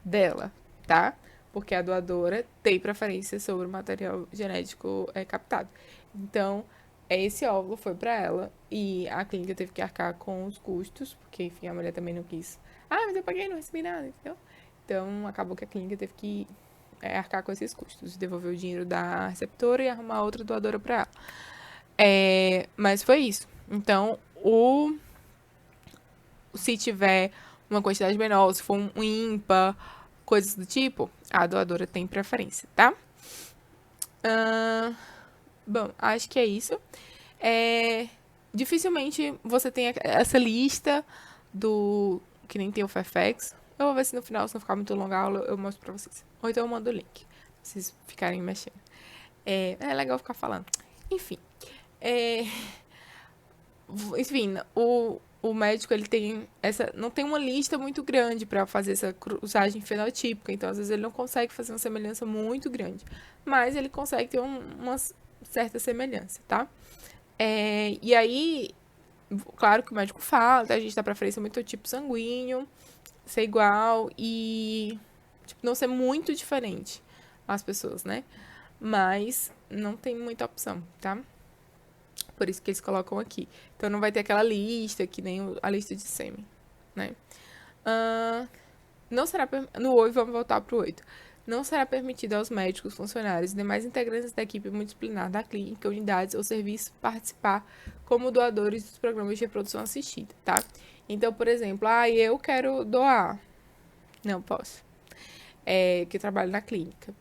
Dela, tá? Porque a doadora tem preferência sobre o material genético captado. Então, esse óvulo foi para ela e a clínica teve que arcar com os custos, porque, enfim, a mulher também não quis. Mas eu paguei, não recebi nada, entendeu? Então, acabou que a clínica teve que arcar com esses custos, devolver o dinheiro da receptora e arrumar outra doadora para ela. Mas foi isso. Então, se tiver uma quantidade menor, se for um ímpar, coisas do tipo, a doadora tem preferência, tá? Bom, acho que é isso. Dificilmente você tem essa lista do que nem tem o Fairfax. Eu vou ver se no final, se não ficar muito longa a aula, eu mostro pra vocês. Ou então eu mando o link, pra vocês ficarem mexendo. É legal ficar falando. Enfim. Enfim, o médico ele tem não tem uma lista muito grande para fazer essa cruzagem fenotípica, então às vezes ele não consegue fazer uma semelhança muito grande, mas ele consegue ter uma certa semelhança, tá? E aí, claro que o médico fala, tá? A gente dá preferência muito ao tipo sanguíneo, ser igual e tipo, não ser muito diferente as pessoas, né? Mas não tem muita opção, tá? Por isso que eles colocam aqui. Então não vai ter aquela lista, que nem a lista de sêmen, né? Ah, não será no 8, vamos voltar pro 8. Não será permitido aos médicos, funcionários e demais integrantes da equipe multidisciplinar da clínica, unidades ou serviços participar como doadores dos programas de reprodução assistida, tá? Então, por exemplo, eu quero doar. Não posso. Que eu trabalho na clínica.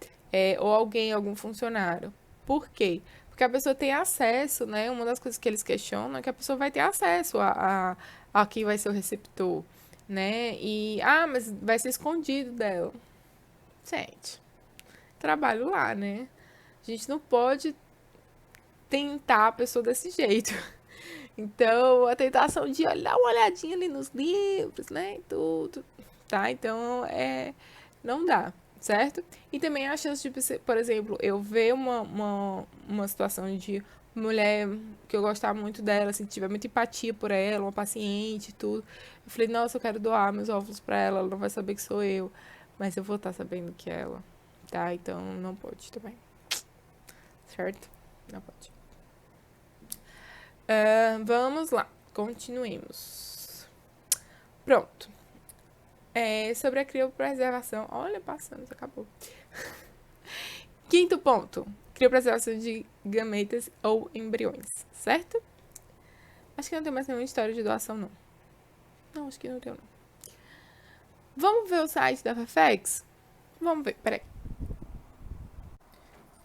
Ou algum funcionário. Por quê? Porque a pessoa tem acesso, né? Uma das coisas que eles questionam é que a pessoa vai ter acesso a quem vai ser o receptor, né? Mas vai ser escondido dela. Gente, trabalho lá, né? A gente não pode tentar a pessoa desse jeito. Então, a tentação de dar uma olhadinha ali nos livros, né? E tudo, tá? Então, não dá, certo? E também a chance de, por exemplo, eu ver uma situação de mulher que eu gostar muito dela, se tiver muita empatia por ela, uma paciente e tudo. Eu falei, nossa, eu quero doar meus óvulos pra ela, ela não vai saber que sou eu, mas eu vou estar sabendo que é ela, tá? Então não pode também, certo? Não pode. Vamos lá, continuemos. Pronto. Sobre a criopreservação. Olha, passamos, acabou. Quinto ponto. Criopreservação de gametas ou embriões, certo? Acho que não tem mais nenhuma história de doação, não. Não, acho que não tem, não. Vamos ver o site da FAFEX? Vamos ver, peraí.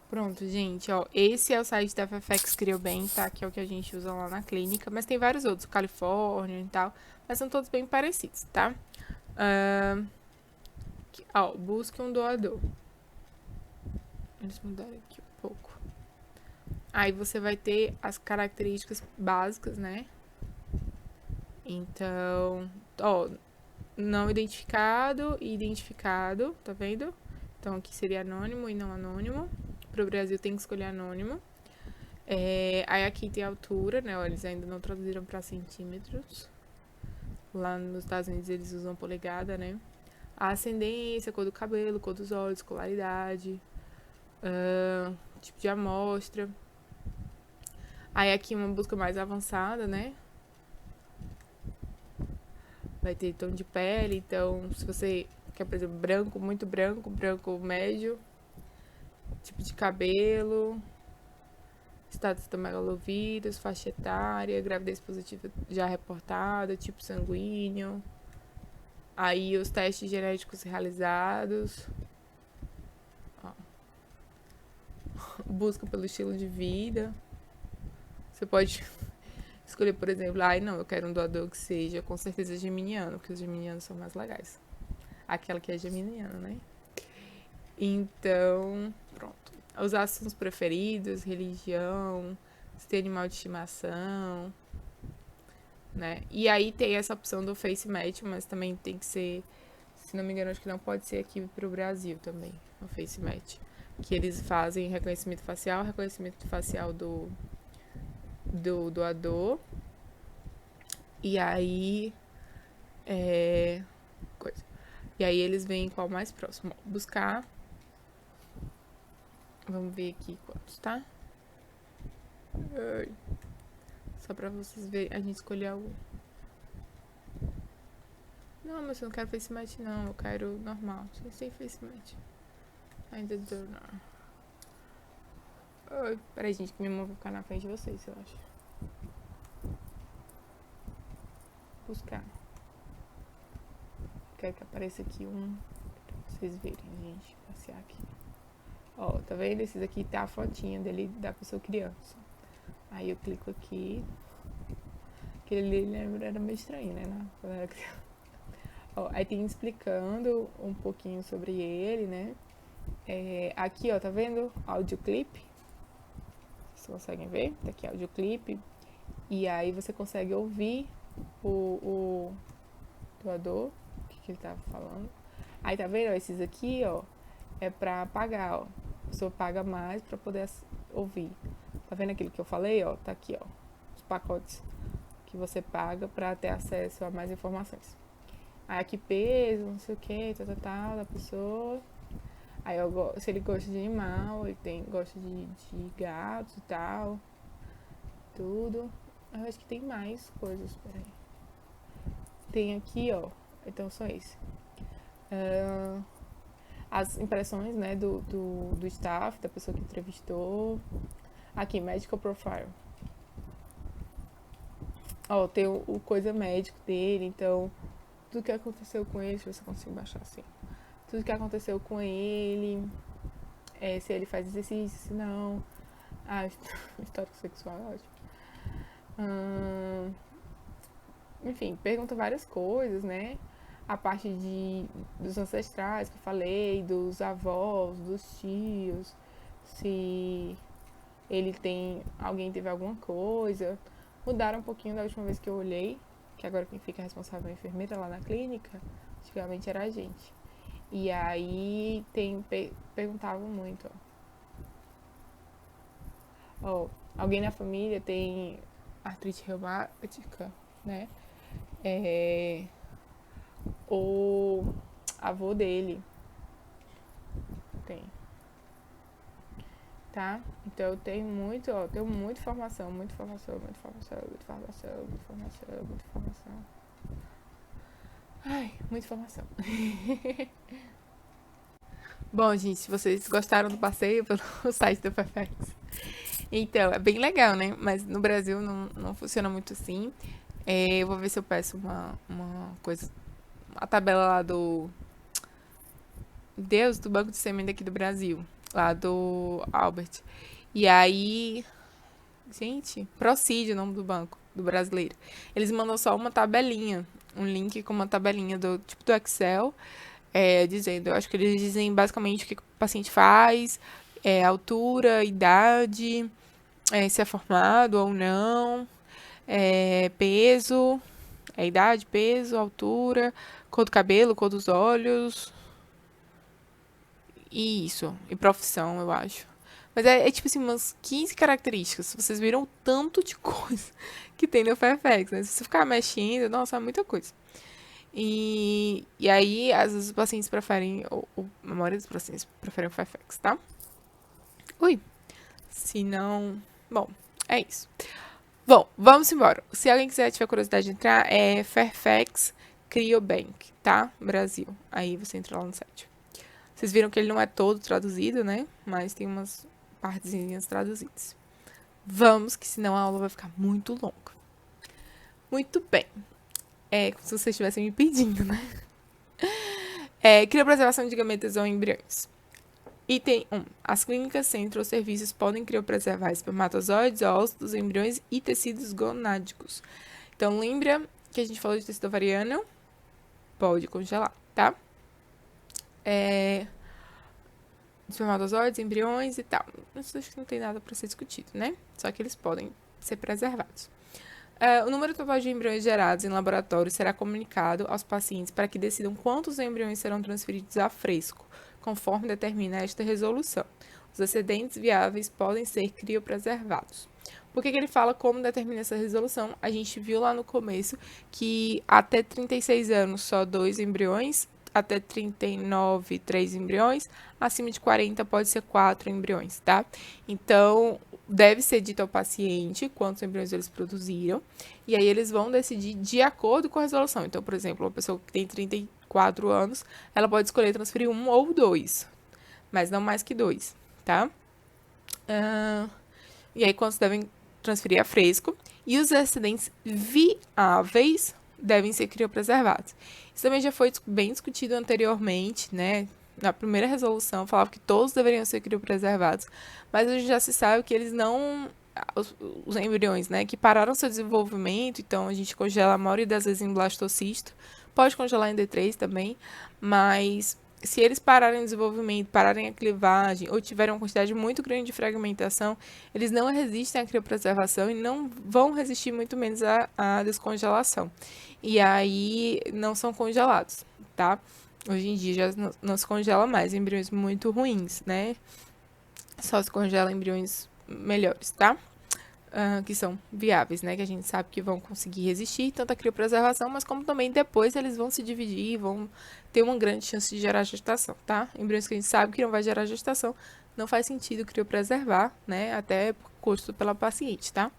Pronto, gente, ó. Esse é o site da FAFEX Criobem, tá? Que é o que a gente usa lá na clínica. Mas tem vários outros, Califórnia e tal. Mas são todos bem parecidos, tá? Busque um doador. Eles mudaram aqui um pouco. Aí você vai ter as características básicas, né? Então, não identificado e identificado, tá vendo? Então aqui seria anônimo e não anônimo. Pro Brasil tem que escolher anônimo. Aí aqui tem a altura, né? Eles ainda não traduziram para centímetros. Lá nos Estados Unidos eles usam polegada, né? A ascendência, cor do cabelo, cor dos olhos, escolaridade, tipo de amostra. Aí aqui uma busca mais avançada, né? Vai ter tom de pele, então se você quer, por exemplo, branco, muito branco, branco médio, tipo de cabelo, status do megalovírus, faixa etária, gravidez positiva já reportada, tipo sanguíneo. Aí os testes genéticos realizados. Busca pelo estilo de vida. Você pode escolher, por exemplo, não, eu quero um doador que seja com certeza geminiano, porque os geminianos são mais legais. Aquela que é geminiana, né? Então, pronto. Os assuntos preferidos, religião, se tem animal de estimação, né? E aí tem essa opção do Face Match, mas também tem que ser, se não me engano, acho que não pode ser aqui pro Brasil também, o Face Match. Que eles fazem reconhecimento facial do doador. E aí. E aí eles veem qual mais próximo. Buscar. Vamos ver aqui quantos, tá? Só pra vocês verem. A gente escolher algo. Não, mas eu não quero face match, não. Eu quero normal. Sem face match. Ainda donor. Peraí, gente, que minha mão vai ficar na frente de vocês, eu acho. Buscar. Quero que apareça aqui pra vocês verem, gente. Passear aqui. Tá vendo? Esses aqui tá a fotinha dele, da pessoa criança. Aí eu clico aqui. Aquele ali era meio estranho, né? Quando era criança. Aí tem explicando um pouquinho sobre ele, né? Aqui, tá vendo? Audioclip. Vocês conseguem ver? Tá aqui, audioclip. E aí você consegue ouvir o doador, o que ele tava falando. Aí tá vendo? Esses aqui, é pra pagar, A pessoa paga mais pra poder ouvir. Tá vendo aquilo que eu falei, Tá aqui, os pacotes que você paga pra ter acesso a mais informações. Aí aqui peso, não sei o que, tal, da pessoa. Aí se ele gosta de animal, ele gosta de gatos e tal. tudo. Eu acho que tem mais coisas, peraí. Tem aqui, ó. Então, só esse. As impressões, né, do staff, da pessoa que entrevistou. Aqui, medical profile. Ó, tem o coisa médico dele, então, tudo que aconteceu com ele, deixa eu ver se eu consigo baixar assim. Tudo que aconteceu com ele, se ele faz exercício, se não. Ah, histórico sexual é ótimo. Enfim, pergunta várias coisas, né? A parte dos ancestrais que eu falei, dos avós, dos tios, se alguém teve alguma coisa. Mudaram um pouquinho da última vez que eu olhei, que agora quem fica responsável é a enfermeira lá na clínica, antigamente era a gente. E aí perguntavam muito, ó, alguém na família tem artrite reumática, né? O avô dele tem, tá? Então eu tenho muita informação, muita informação, muita informação, muita informação, muita informação, muita informação. Ai, muita informação. Bom, gente, se vocês gostaram do passeio pelo site da Fairfax, então, é bem legal, né? Mas no Brasil não funciona muito assim. Eu vou ver se eu peço uma coisa, a tabela lá do Banco de Sêmen daqui do Brasil, lá do Albert. E aí, gente, Procide o nome do banco, do brasileiro. Eles mandam só uma tabelinha, um link com uma tabelinha do tipo do Excel, dizendo, eu acho que eles dizem basicamente o que o paciente faz, altura, idade, se é formado ou não, peso, idade, peso, altura, cor do cabelo, cor dos olhos, e isso, e profissão, eu acho. Mas é tipo assim, umas 15 características. Vocês viram o tanto de coisa que tem no Fairfax, né? Se você ficar mexendo, nossa, é muita coisa. E aí, às vezes, os pacientes preferem, ou a maioria dos pacientes preferem o Fairfax, tá? Ui. Se não... Bom, é isso. Bom, vamos embora. Se alguém quiser, tiver curiosidade de entrar, é Fairfax Cryobank, tá? Brasil. Aí você entra lá no site. Vocês viram que ele não é todo traduzido, né? Mas tem umas partezinhas traduzidas. Vamos, que senão a aula vai ficar muito longa. Muito bem. Como se vocês estivessem me pedindo, né? Criopreservação de gametas ou embriões. Item 1. As clínicas, centros ou serviços podem criopreservar espermatozoides, óvulos, embriões e tecidos gonádicos. Então, lembra que a gente falou de tecido ovariano? Pode congelar, tá? Espermatozoides, embriões e tal. Isso acho que não tem nada para ser discutido, né? Só que eles podem ser preservados. O número total de embriões gerados em laboratório será comunicado aos pacientes para que decidam quantos embriões serão transferidos a fresco, conforme determina esta resolução. Os excedentes viáveis podem ser criopreservados. Por que ele fala como determina essa resolução? A gente viu lá no começo que até 36 anos só 2 embriões, até 39, 3 embriões, acima de 40 pode ser 4 embriões, tá? Então, deve ser dito ao paciente quantos embriões eles produziram, e aí eles vão decidir de acordo com a resolução. Então, por exemplo, uma pessoa que tem 34 anos, ela pode escolher transferir 1 ou 2, mas não mais que 2, tá? E aí, quantos devem transferir a fresco, e os excedentes viáveis devem ser criopreservados. Isso também já foi bem discutido anteriormente, né? Na primeira resolução falava que todos deveriam ser criopreservados, mas hoje já se sabe que eles não... Os embriões, né, que pararam seu desenvolvimento, então a gente congela a maioria das vezes em blastocisto, pode congelar em D3 também, mas se eles pararem o desenvolvimento, pararem a clivagem ou tiverem uma quantidade muito grande de fragmentação, eles não resistem à criopreservação e não vão resistir muito menos à descongelação. E aí não são congelados, tá? Hoje em dia já não se congela mais embriões muito ruins, né? Só se congela embriões melhores, tá? Que são viáveis, né? Que a gente sabe que vão conseguir resistir tanto à criopreservação, mas como também depois eles vão se dividir e vão ter uma grande chance de gerar gestação, tá? Embriões que a gente sabe que não vai gerar gestação, não faz sentido criopreservar, né? Até por custo pela paciente, tá?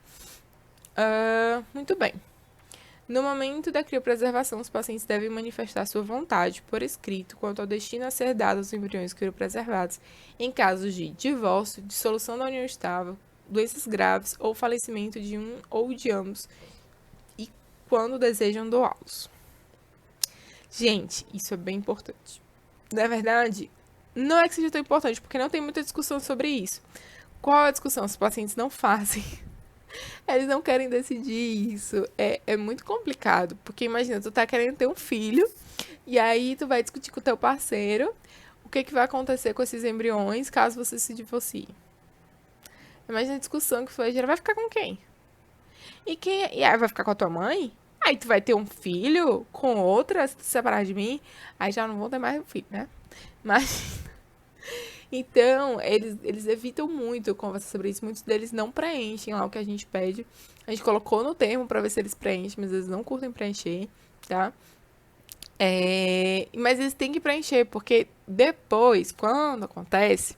Muito bem. No momento da criopreservação, os pacientes devem manifestar sua vontade, por escrito, quanto ao destino a ser dado aos embriões criopreservados em casos de divórcio, dissolução da união estável, doenças graves ou falecimento de um ou de ambos, e quando desejam doá-los. Gente, isso é bem importante. Na verdade, não é que seja tão importante, porque não tem muita discussão sobre isso. Qual é a discussão? Os pacientes não fazem. Eles não querem decidir isso. É muito complicado, porque imagina, tu tá querendo ter um filho, e aí tu vai discutir com o teu parceiro o que vai acontecer com esses embriões caso você se divorcie. Imagina a discussão que foi gerar. Vai ficar com quem? E aí vai ficar com a tua mãe? Aí tu vai ter um filho com outra, se tu separar de mim, aí já não vão ter mais um filho, né? Mas então, eles evitam muito conversar sobre isso. Muitos deles não preenchem lá o que a gente pede. A gente colocou no termo pra ver se eles preenchem, mas eles não curtem preencher, tá? Mas eles têm que preencher, porque depois, quando acontece,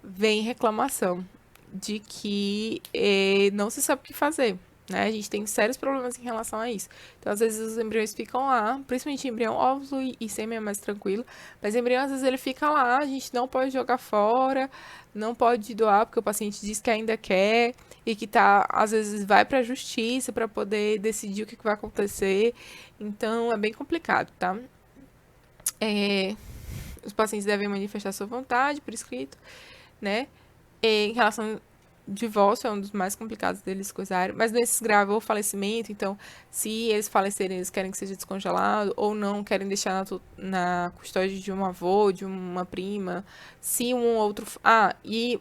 vem reclamação de que não se sabe o que fazer. Né? A gente tem sérios problemas em relação a isso. Então, às vezes, os embriões ficam lá, principalmente embrião, óvulo e sêmen é mais tranquilo. Mas embrião, às vezes, ele fica lá, a gente não pode jogar fora, não pode doar, porque o paciente diz que ainda quer e que tá, às vezes, vai para a justiça para poder decidir o que vai acontecer. Então, é bem complicado, tá? Os pacientes devem manifestar sua vontade por escrito, né? Em relação ao divórcio, é um dos mais complicados deles coisarem, mas nesses graves ou falecimento, então, se eles falecerem, eles querem que seja descongelado, ou não querem deixar na custódia de um avô, de uma prima, se um outro... e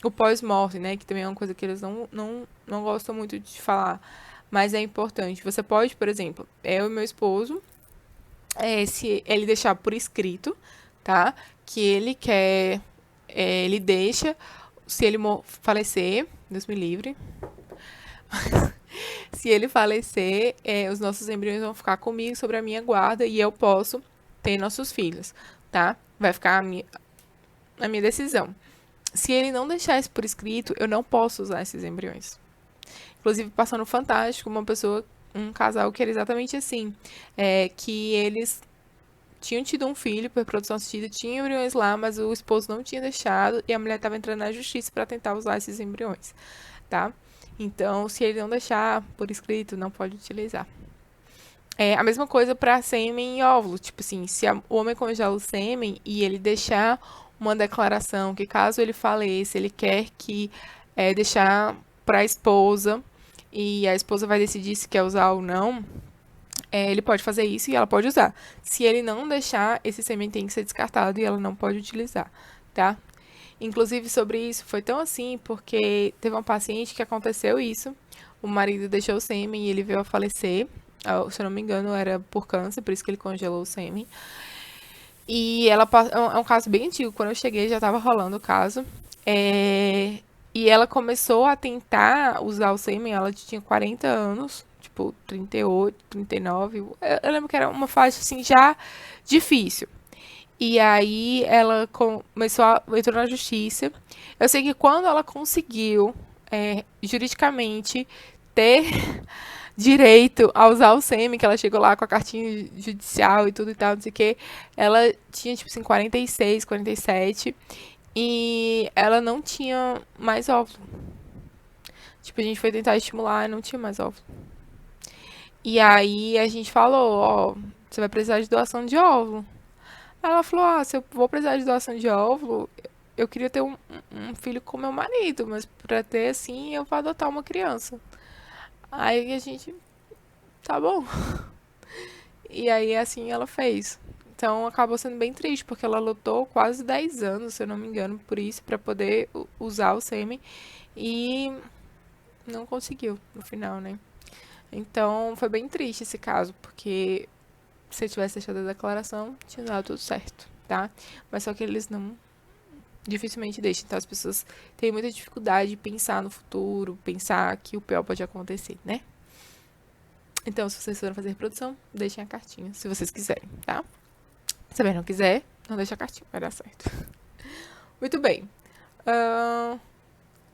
o pós-morte, né, que também é uma coisa que eles não gostam muito de falar, mas é importante. Você pode, por exemplo, eu e meu esposo, se ele deixar por escrito, tá, que ele quer, ele deixa se ele falecer, Deus me livre, se ele falecer, os nossos embriões vão ficar comigo sobre a minha guarda e eu posso ter nossos filhos, tá? Vai ficar a minha decisão. Se ele não deixar isso por escrito, eu não posso usar esses embriões. Inclusive, passando fantástico, um casal que era exatamente assim, que eles tinham tido um filho por produção assistida, tinha embriões lá, mas o esposo não tinha deixado e a mulher estava entrando na justiça para tentar usar esses embriões, tá? Então, se ele não deixar por escrito, não pode utilizar. A mesma coisa para sêmen e óvulo. Tipo assim, se o homem congela o sêmen e ele deixar uma declaração que caso ele faleça, ele quer que deixar para a esposa e a esposa vai decidir se quer usar ou não, ele pode fazer isso e ela pode usar. Se ele não deixar, esse sêmen tem que ser descartado e ela não pode utilizar, tá? Inclusive, sobre isso, foi tão assim, porque teve uma paciente que aconteceu isso. O marido deixou o sêmen e ele veio a falecer. Se eu não me engano, era por câncer, por isso que ele congelou o sêmen. E ela é um caso bem antigo. Quando eu cheguei, já estava rolando o caso. E ela começou a tentar usar o sêmen, ela tinha 40 anos, tipo 38, 39. Eu lembro que era uma faixa assim já difícil. E aí ela entrou na justiça. Eu sei que quando ela conseguiu juridicamente ter direito a usar o sêmen, que ela chegou lá com a cartinha judicial e tudo e tal, não sei o que, ela tinha tipo assim 46, 47 e ela não tinha mais óvulo. Tipo, a gente foi tentar estimular e não tinha mais óvulo. E aí a gente falou, ó, você vai precisar de doação de óvulo. Ela falou, se eu vou precisar de doação de óvulo, eu queria ter um filho com meu marido, mas pra ter assim, eu vou adotar uma criança. Aí a gente, tá bom. E aí assim ela fez. Então acabou sendo bem triste, porque ela lutou quase 10 anos, se eu não me engano, por isso, pra poder usar o sêmen. E não conseguiu no final, né? Então foi bem triste esse caso, porque se eu tivesse deixado a declaração, tinha dado tudo certo, tá? Mas só que eles não dificilmente deixam. Então as pessoas têm muita dificuldade de pensar no futuro, pensar que o pior pode acontecer, né? Então, se vocês forem fazer reprodução, deixem a cartinha, se vocês quiserem, tá? Se também não quiser, não deixa a cartinha, vai dar certo. Muito bem.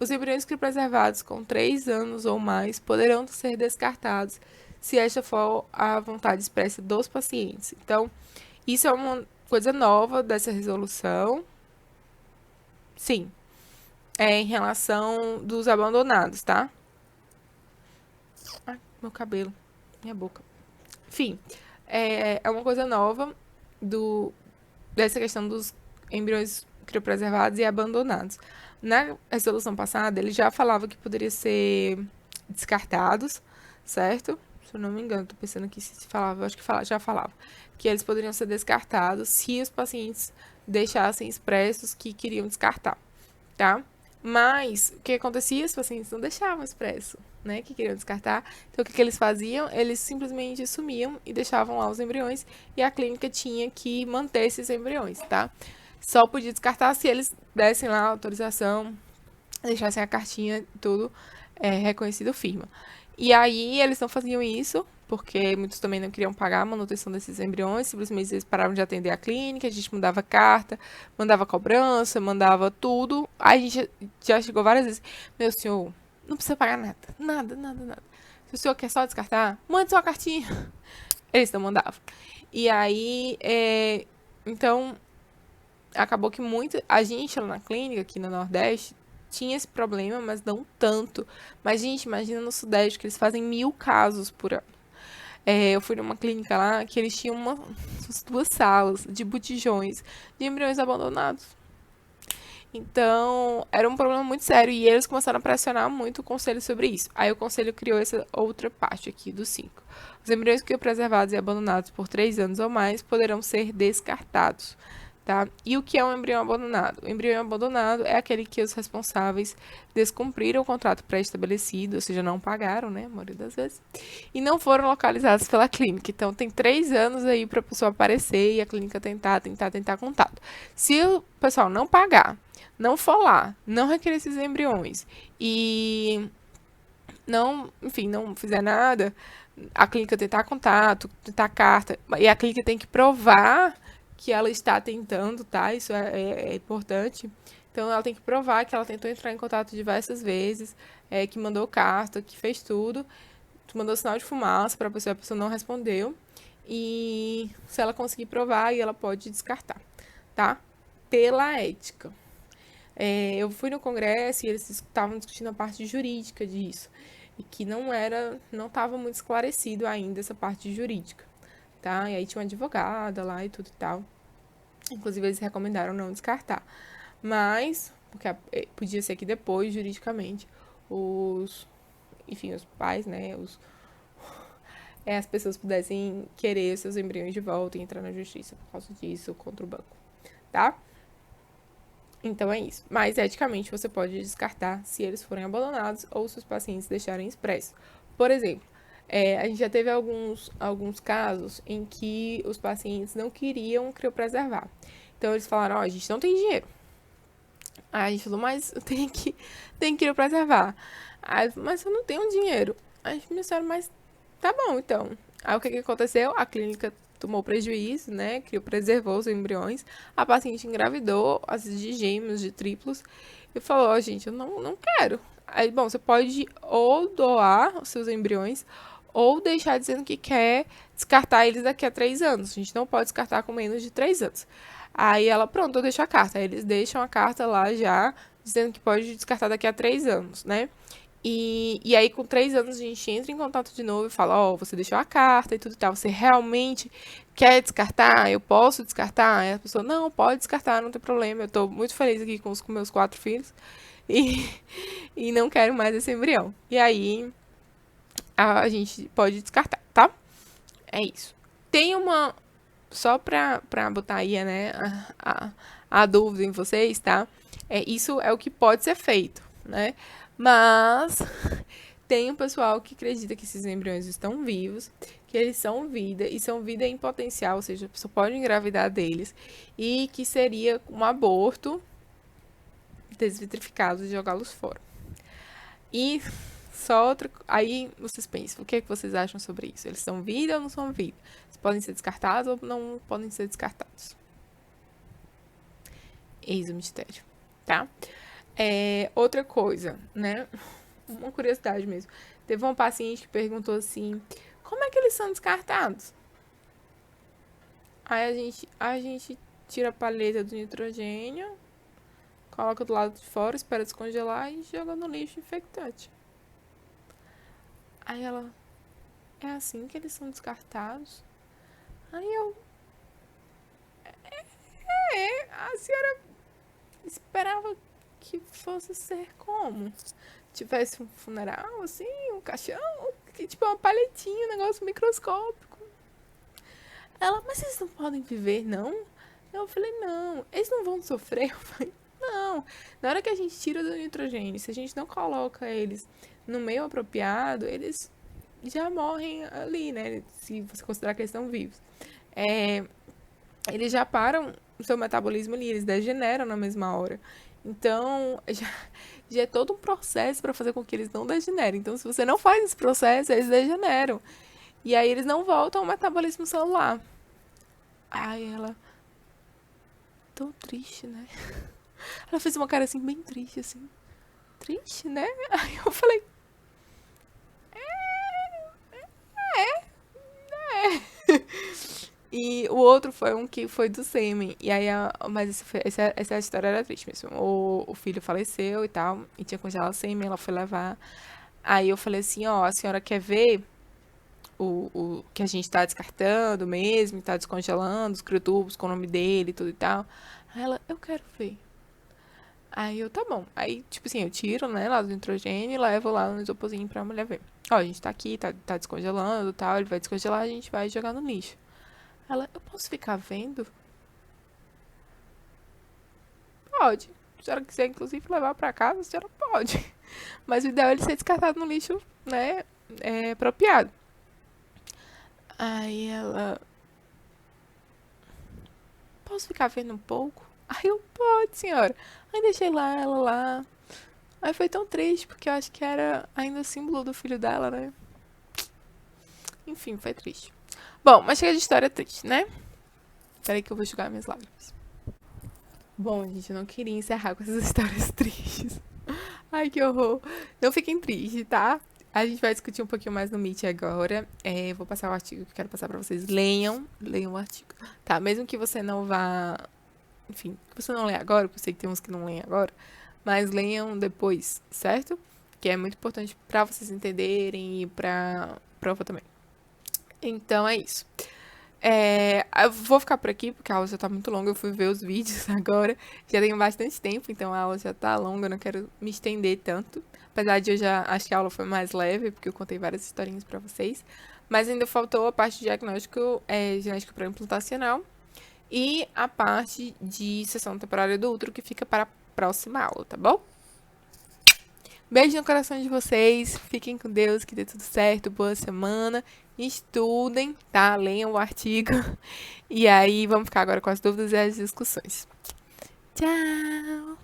Os embriões criopreservados com 3 anos ou mais poderão ser descartados se esta for a vontade expressa dos pacientes. Então, isso é uma coisa nova dessa resolução. Sim, é em relação dos abandonados, tá? Ai, meu cabelo, minha boca. Enfim, é uma coisa nova dessa questão dos embriões criopreservados e abandonados. Na resolução passada, ele já falava que poderia ser descartados, certo? Se eu não me engano, tô pensando aqui se falava, acho que já falava, que eles poderiam ser descartados se os pacientes deixassem expressos que queriam descartar, tá? Mas o que acontecia? Os pacientes não deixavam expresso, né, que queriam descartar. Então, o que eles faziam? Eles simplesmente sumiam e deixavam lá os embriões e a clínica tinha que manter esses embriões, tá? Só podia descartar se eles dessem lá a autorização, deixassem a cartinha, tudo reconhecido firma. E aí eles não faziam isso, porque muitos também não queriam pagar a manutenção desses embriões, simplesmente eles paravam de atender a clínica, a gente mudava carta, mandava cobrança, mandava tudo. Aí a gente já chegou várias vezes, meu senhor, não precisa pagar nada, nada, nada, nada. Se o senhor quer só descartar, mande só a cartinha. Eles não mandavam. E aí, então, acabou que a gente lá na clínica, aqui no Nordeste, tinha esse problema, mas não tanto. Mas, gente, imagina no Sudeste, que eles fazem 1000 casos por ano. Eu fui numa clínica lá que eles tinham umas 2 salas de botijões de embriões abandonados. Então, era um problema muito sério e eles começaram a pressionar muito o conselho sobre isso. Aí o conselho criou essa outra parte aqui dos 5. Os embriões criopreservados e abandonados por 3 anos ou mais poderão ser descartados. Tá? E o que é um embrião abandonado? O embrião abandonado é aquele que os responsáveis descumpriram o contrato pré-estabelecido, ou seja, não pagaram, né, a maioria das vezes, e não foram localizados pela clínica. Então, tem 3 anos aí para a pessoa aparecer e a clínica tentar contato. Se o pessoal não pagar, não for lá, não requerer esses embriões e não, enfim, não fizer nada, a clínica tentar contato, tentar carta, e a clínica tem que provar que ela está tentando, tá? Isso é importante. Então, ela tem que provar que ela tentou entrar em contato diversas vezes, que mandou carta, que fez tudo, mandou sinal de fumaça para a pessoa não respondeu. E se ela conseguir provar, aí ela pode descartar, tá? Pela ética. Eu fui no congresso e eles estavam discutindo a parte jurídica disso. E que não estava muito esclarecido ainda essa parte jurídica, tá? E aí tinha uma advogada lá e tudo e tal. Inclusive, eles recomendaram não descartar. Mas, porque podia ser que depois, juridicamente, os pais, né, as pessoas pudessem querer seus embriões de volta e entrar na justiça por causa disso contra o banco, tá? Então é isso. Mas, eticamente, você pode descartar se eles forem abandonados ou se os pacientes deixarem expresso. Por exemplo, a gente já teve alguns casos em que os pacientes não queriam criopreservar. Então, eles falaram, a gente não tem dinheiro. Aí a gente falou, mas eu tenho que criopreservar. Aí, mas eu não tenho dinheiro. Aí a gente, minha senhora, mas tá bom, então. Aí o que aconteceu? A clínica tomou prejuízo, né? Criopreservou os embriões. A paciente engravidou, às vezes de gêmeos, de triplos. E falou, gente, eu não quero. Aí, bom, você pode ou doar os seus embriões ou deixar dizendo que quer descartar eles daqui a 3 anos. A gente não pode descartar com menos de 3 anos. Aí ela, pronto, eu deixo a carta. Aí eles deixam a carta lá já, dizendo que pode descartar daqui a 3 anos, né? E aí, com 3 anos, a gente entra em contato de novo e fala, você deixou a carta e tudo e tal. Você realmente quer descartar? Eu posso descartar? Aí a pessoa, não, pode descartar, não tem problema. Eu tô muito feliz aqui com meus 4 filhos. E, e não quero mais esse embrião. E aí, a gente pode descartar, tá? É isso. Tem uma... Só pra botar aí, né, a dúvida em vocês, tá? Isso é o que pode ser feito, né? Mas tem um pessoal que acredita que esses embriões estão vivos, que eles são vida, e são vida em potencial, ou seja, a pessoa pode engravidar deles, e que seria um aborto desvitrificado de jogá-los fora. E só outra... Aí vocês pensam, o que vocês acham sobre isso? Eles são vida ou não são vida? Eles podem ser descartados ou não podem ser descartados? Eis o mistério, tá? Outra coisa, né? Uma curiosidade mesmo. Teve uma paciente que perguntou assim: como é que eles são descartados? Aí a gente tira a paleta do nitrogênio, coloca do lado de fora, espera descongelar e joga no lixo infectante. Aí ela: é assim que eles são descartados? Aí eu: a senhora esperava que fosse ser como? Tivesse um funeral, assim, um caixão, que tipo uma paletinha, um negócio microscópico. Ela: mas eles não podem viver, não? Eu falei: não, eles não vão sofrer. Eu falei: não. Na hora que a gente tira do nitrogênio, se a gente não coloca eles no meio apropriado, eles já morrem ali, né? Se você considerar que eles estão vivos. É, eles já param o seu metabolismo ali, eles degeneram na mesma hora. Então, já é todo um processo para fazer com que eles não degenerem. Então, se você não faz esse processo, eles degeneram. E aí eles não voltam ao metabolismo celular. Aí ela: tão triste, né? Ela fez uma cara assim, bem triste, assim. Triste, né? Aí eu falei: e o outro foi um que foi do sêmen. E aí, mas essa história era triste mesmo. O filho faleceu e tal, e tinha congelado o sêmen, ela foi levar. Aí eu falei assim: ó, a senhora quer ver o que a gente tá descartando mesmo, tá descongelando, os criotubos com o nome dele e tudo e tal? Aí ela: eu quero ver. Aí eu: tá bom. Aí, tipo assim, eu tiro, né, lá do nitrogênio e levo lá no isoporzinho pra mulher ver. Ó, a gente tá aqui, tá descongelando e tal, ele vai descongelar, a gente vai jogar no lixo. Ela: eu posso ficar vendo? Pode. Se a senhora quiser, inclusive, levar pra casa, a senhora pode. Mas o ideal é ele ser descartado no lixo, né, apropriado. Aí ela: posso ficar vendo um pouco? Aí eu: pode, senhora. Aí deixei lá, ela lá. Aí foi tão triste, porque eu acho que era ainda o símbolo do filho dela, né? Enfim, foi triste. Bom, mas chega de história triste, né? Peraí que eu vou enxugar minhas lágrimas. Bom, gente, eu não queria encerrar com essas histórias tristes. Ai, que horror. Não fiquem tristes, tá? A gente vai discutir um pouquinho mais no Meet agora. Vou passar o artigo que eu quero passar pra vocês. Leiam o artigo. Tá, mesmo que você não vá... Enfim, que você não lê agora, porque eu sei que tem uns que não leem agora. Mas leiam depois, certo? Que é muito importante pra vocês entenderem e pra prova também. Então é isso. Eu vou ficar por aqui, porque a aula já tá muito longa. Eu fui ver os vídeos agora. Já tenho bastante tempo, então a aula já tá longa. Eu não quero me estender tanto. Apesar de eu já acho que a aula foi mais leve, porque eu contei várias historinhas pra vocês. Mas ainda faltou a parte de diagnóstico, genético pré-implantacional. E a parte de sessão temporária do útero, que fica para a próxima aula, tá bom? Beijo no coração de vocês. Fiquem com Deus, que dê tudo certo. Boa semana. Estudem, tá? Leiam o artigo. E aí, vamos ficar agora com as dúvidas e as discussões. Tchau!